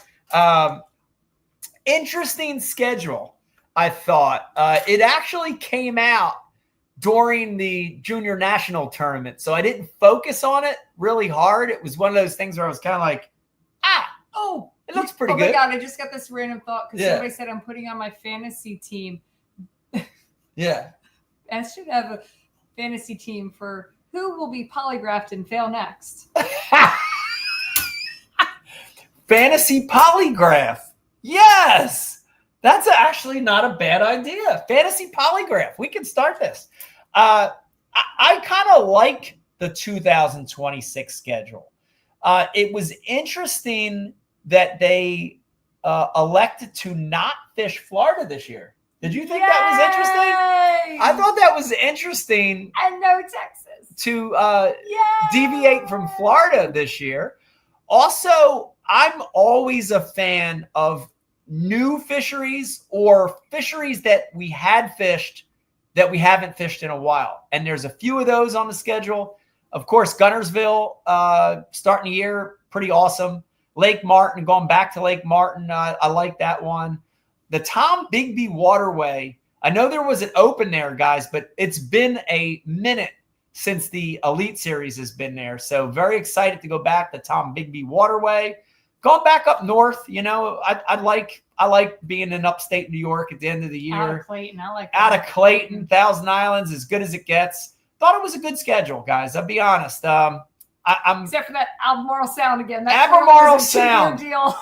Interesting schedule, I thought. It actually came out during the junior national tournament, so I didn't focus on it really hard. It was one of those things where I was kind of like, it looks pretty good. Oh my God, I just got this random thought because somebody said I'm putting on my fantasy team. Yeah. I should have a fantasy team for who will be polygraphed and fail next. Fantasy polygraph. Yes. That's actually not a bad idea. Fantasy polygraph. We can start this. I kind of like the 2026 schedule. It was interesting that they elected to not fish Florida this year. Did you think that was interesting? I thought that was interesting. And no Texas. To deviate from Florida this year. Also, I'm always a fan of new fisheries or fisheries that we had fished that we haven't fished in a while. And there's a few of those on the schedule. Of course, Gunnersville starting the year, pretty awesome. Lake Martin, going back to Lake Martin, I like that one. The Tom Bigby Waterway, I know there was an open there, guys, but it's been a minute since the Elite Series has been there. So very excited to go back to Tom Bigby Waterway. Going back up north, I like being in upstate New York at the end of the year. Out of Clayton, I like that. Out of Clayton, Thousand Islands, as good as it gets. Thought it was a good schedule, guys. I'll be honest. I'm except for that Albemarle Sound again. Albemarle Sound. Deal.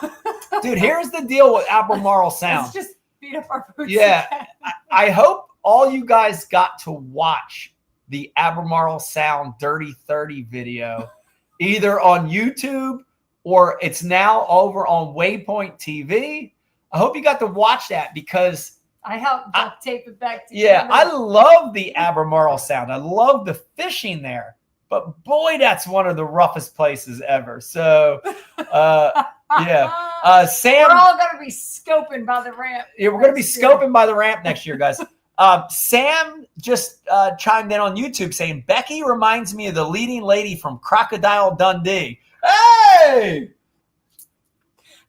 Dude, here's the deal with Albemarle Sound. Let's just beat up our boots. Yeah. I hope all you guys got to watch the Albemarle Sound Dirty 30 video, either on YouTube or it's now over on Waypoint TV. I hope you got to watch that because I helped duct tape it back together. Yeah, I love the Albemarle Sound. I love the fishing there. But boy, that's one of the roughest places ever. So, yeah. Sam, we're all going to be scoping by the ramp. Yeah, we're going to be scoping by the ramp next year, guys. Sam just chimed in on YouTube saying, Becky reminds me of the leading lady from Crocodile Dundee. Hey!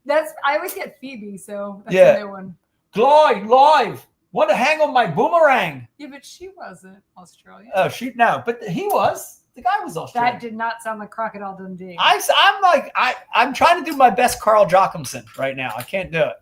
I always get Phoebe, so that's a new one. Gloy, live. Want to hang on my boomerang. Yeah, but she wasn't Australian. Oh, no, but he was. The guy was Australian. That did not sound like Crocodile Dundee. I'm trying to do my best Carl Jochimson right now. I can't do it.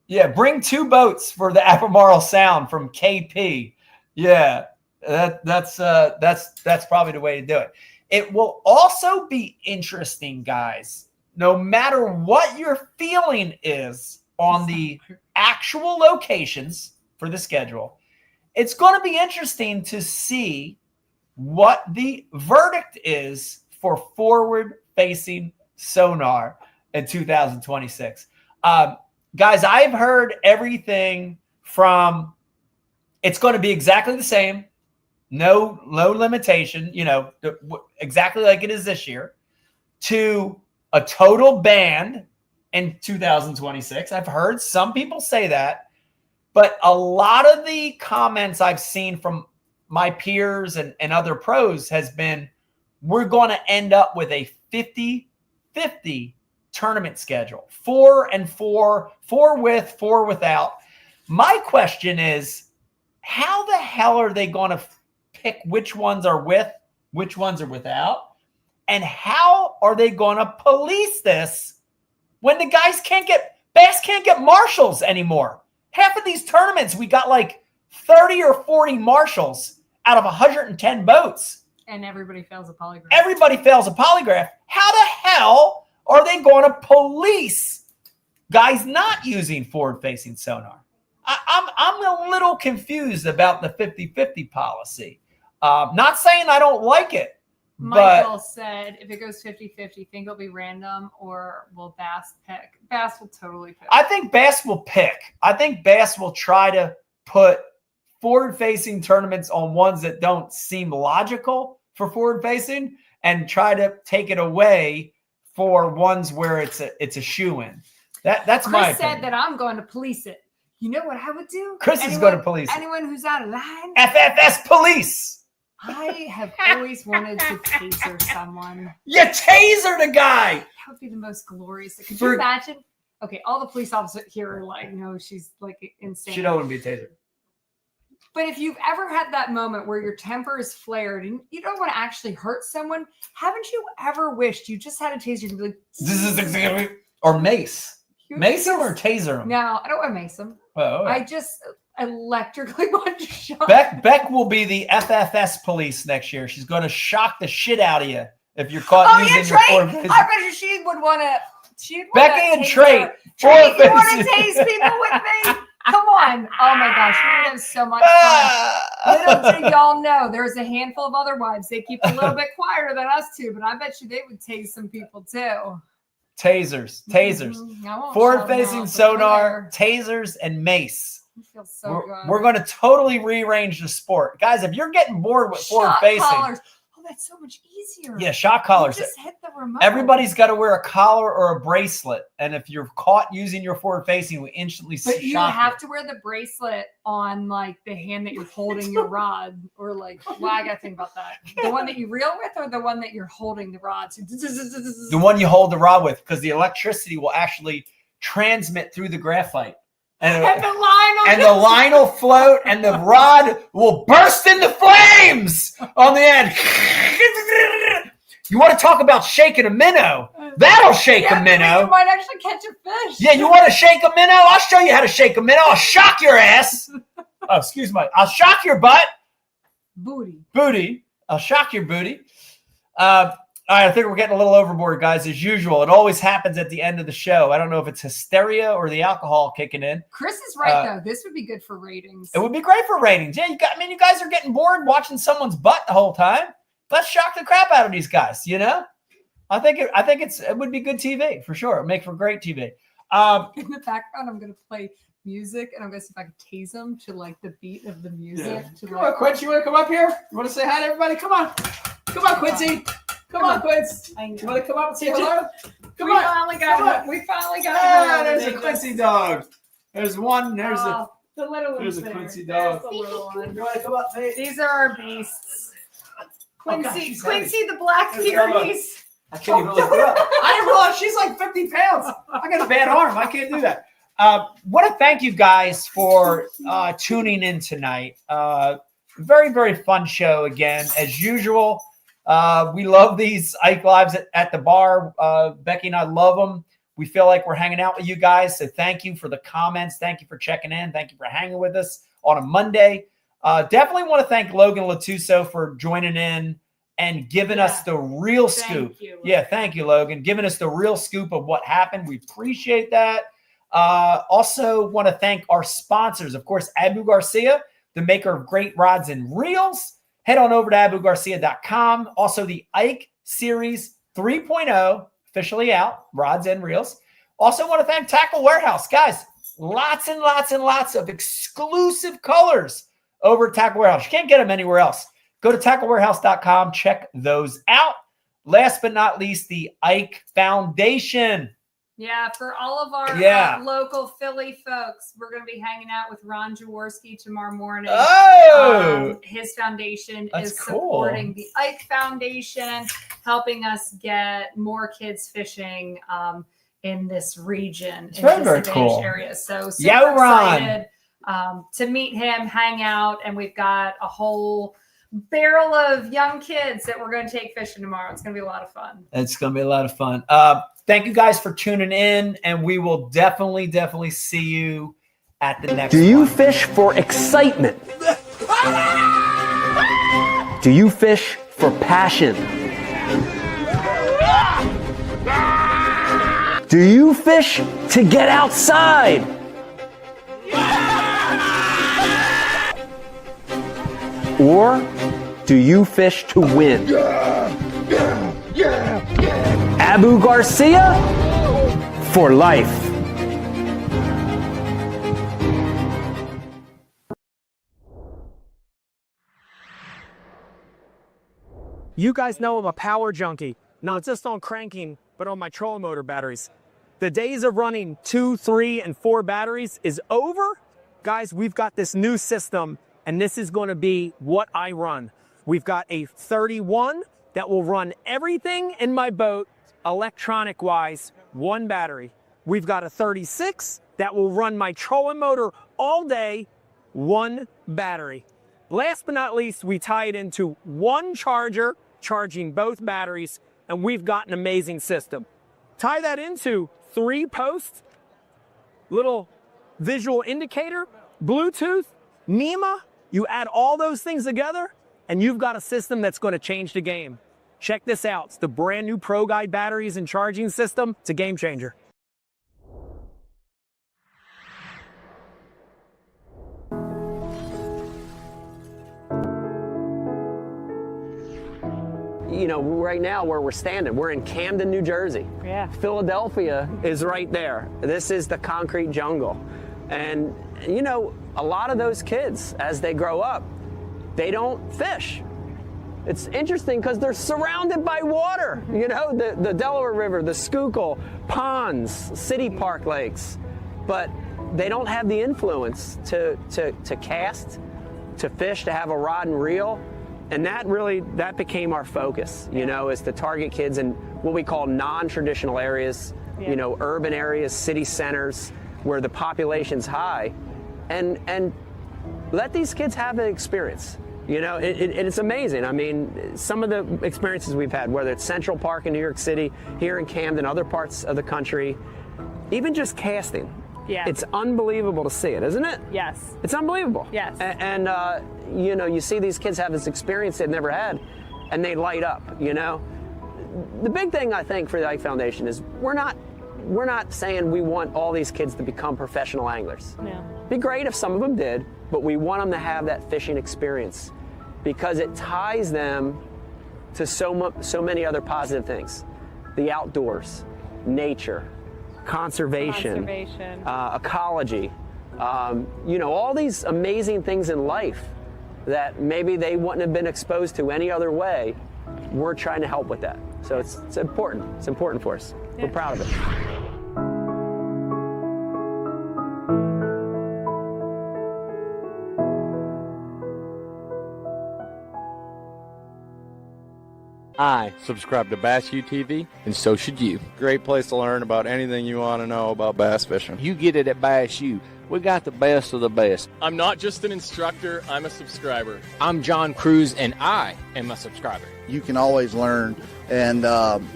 Yeah, bring 2 boats for the Albemarle Sound from KP. Yeah, that's probably the way to do it. It will also be interesting, guys, no matter what your feeling is on the actual locations for the schedule. It's going to be interesting to see what the verdict is for forward-facing sonar in 2026. Guys, I've heard everything from it's going to be exactly the same, no limitation, exactly like it is this year, to a total ban in 2026. I've heard some people say that, but a lot of the comments I've seen from my peers and other pros has been, we're going to end up with a 50-50 tournament schedule, 4 and 4, 4 with, 4 without. My question is, how the hell are they going to pick which ones are with, which ones are without? And how are they going to police this when the guys Bass can't get marshals anymore? Half of these tournaments, we got like 30 or 40 marshals out of 110 boats. And everybody fails a polygraph. Everybody fails a polygraph. How the hell are they going to police guys not using forward-facing sonar? I'm a little confused about the 50-50 policy. Not saying I don't like it. Michael said, if it goes 50-50, think it'll be random, or will Bass pick? Bass will totally pick. I think Bass will pick. I think Bass will try to put forward-facing tournaments on ones that don't seem logical for forward-facing and try to take it away for ones where it's a shoe-in. That's my opinion. Chris said that I'm going to police it. You know what I would do? Chris is going to police it. Anyone who's out of line? FFS police. I have always wanted to taser someone. You taser the guy. That would be the most glorious. Could you imagine? Okay, all the police officers here are like, no, she's like insane. She don't want to be tasered. But if you've ever had that moment where your temper is flared and you don't want to actually hurt someone, haven't you ever wished you just had a taser to be like, this is exactly, or mace. Mace him or taser him? No, I don't want to mace him. Oh, okay. I just electrically want to shock. Beck will be the FFS police next year. She's going to shock the shit out of you if you're caught using your forward facing. I bet you she would want to. Becky and Trey. Trey, you want to tase people with me? Come on. Oh my gosh. We would have so much fun. Little do y'all know, there's a handful of other wives. They keep a little bit quieter than us too, but I bet you they would tase some people too. Tasers. Forward-facing sonar, tasers, and mace. It feels so good. We're going to totally rearrange the sport. Guys, if you're getting bored with forward-facing. Collars. Oh, that's so much easier. Yeah, shock collars. You just hit the remote. Everybody's got to wear a collar or a bracelet. And if you're caught using your forward-facing, we instantly shock But you have to wear the bracelet on like the hand that you're holding your rod, or like, well, I got to think about that. The one that you reel with, or the one that you're holding the rod to? The one you hold the rod with, because the electricity will actually transmit through the graphite. And the line will float, and the rod will burst into flames on the end. You want to talk about shaking a minnow? That'll shake a minnow. You might actually catch a fish. Yeah, you want to shake a minnow? I'll show you how to shake a minnow. I'll shock your ass. Oh, excuse me. I'll shock your butt. Booty. I'll shock your booty. All right, I think we're getting a little overboard, guys, as usual. It always happens at the end of the show. I don't know if it's hysteria or the alcohol kicking in. Chris is right, though. This would be good for ratings. It would be great for ratings. Yeah, you guys are getting bored watching someone's butt the whole time. Let's shock the crap out of these guys, I think it would be good TV, for sure. It'd make for great TV. In the background, I'm going to play music, and I'm going to see if I can tase them to, like, the beat of the music. Yeah. Come on, Quincy. You want to come up here? You want to say hi to everybody? Come on. Come on, Quincy. Come on, Quince. You want to come up and say hello? We finally got it. There's a Quincy dog. There's one. There's the little one. There's a Quincy dog. The little one. You want to come up, Nate? These are our beasts. Quincy, Oh, Quincy the Black Pyrenees. I can't even lift her up. I didn't realize she's like 50 pounds. I got a bad arm. I can't do that. Want to thank you guys for tuning in tonight. Very, very fun show again, as usual. We love these Ike Lives at the bar. Becky and I love them. We feel like we're hanging out with you guys. So thank you for the comments. Thank you for checking in. Thank you for hanging with us on a Monday. Definitely want to thank Logan Latuso for joining in and giving us the real scoop. Thank you, Logan. Giving us the real scoop of what happened. We appreciate that. Also want to thank our sponsors. Of course, Abu Garcia, the maker of great rods and reels. head on over to abugarcia.com. Also, the Ike Series 3.0 officially out, rods and reels. Also want to thank Tackle Warehouse. Guys, lots and lots and lots of exclusive colors over at Tackle Warehouse. You can't get them anywhere else. Go to tacklewarehouse.com. Check those out. Last but not least, the Ike Foundation. Yeah, for all of our local Philly folks, we're going to be hanging out with Ron Jaworski tomorrow morning. Oh! His foundation That's is cool. supporting the Ike Foundation, helping us get more kids fishing in this region, in very cool. areas. So super excited to meet him, hang out, and we've got a whole barrel of young kids that we're going to take fishing tomorrow. It's going to be a lot of fun. It's going to be a lot of fun. Thank you guys for tuning in, and we will definitely see you at the next one. Do you fish for excitement? Do you fish for passion? Do you fish to get outside? Or do you fish to win? Abu Garcia for life. You guys know I'm a power junkie, not just on cranking, but on my trolling motor batteries. The days of running 2, 3, and 4 batteries is over. Guys, we've got this new system, and this is going to be what I run. We've got a 31 that will run everything in my boat electronic-wise, 1 battery. We've got a 36 that will run my trolling motor all day, 1 battery. Last but not least, we tie it into 1 charger, charging both batteries, and we've got an amazing system. Tie that into 3 posts, little visual indicator, Bluetooth, NEMA. You add all those things together, and you've got a system that's going to change the game. Check this out. It's the brand new Pro Guide batteries and charging system. It's a game changer. You know, right now where we're standing, we're in Camden, New Jersey. Yeah. Philadelphia is right there. This is the concrete jungle. And, you know, a lot of those kids, as they grow up, they don't fish. It's interesting because they're surrounded by water. You know, the Delaware River, the Schuylkill, ponds, city park lakes. But they don't have the influence to cast, to fish, to have a rod and reel. And that became our focus, you know, is to target kids in what we call non-traditional areas, you know, urban areas, city centers, where the population's high, and let these kids have an experience. You know, it's amazing. I mean, some of the experiences we've had, whether it's Central Park in New York City, here in Camden, other parts of the country, even just casting. Yeah. It's unbelievable to see it, isn't it? Yes. It's unbelievable. Yes. And you know, you see these kids have this experience they've never had, and they light up, you know? The big thing, I think, for the Ike Foundation is we're not saying we want all these kids to become professional anglers. Yeah. It'd be great if some of them did, but we want them to have that fishing experience because it ties them to so many other positive things. The outdoors, nature, conservation. Ecology, you know, all these amazing things in life that maybe they wouldn't have been exposed to any other way. We're trying to help with that. So it's important. It's important for us. Yeah. We're proud of it. I subscribe to Bass U TV, and so should you. Great place to learn about anything you want to know about bass fishing. You get it at Bass U. We got the best of the best. I'm not just an instructor, I'm a subscriber. I'm John Cruz, and I am a subscriber. You can always learn, and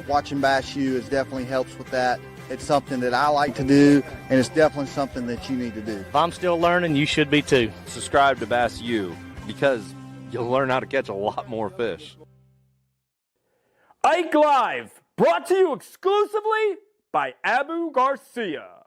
watching Bass U is definitely helps with that. It's something that I like to do, and it's definitely something that you need to do. If I'm still learning, you should be too. Subscribe to Bass U because you'll learn how to catch a lot more fish. Ike Live, brought to you exclusively by Abu Garcia.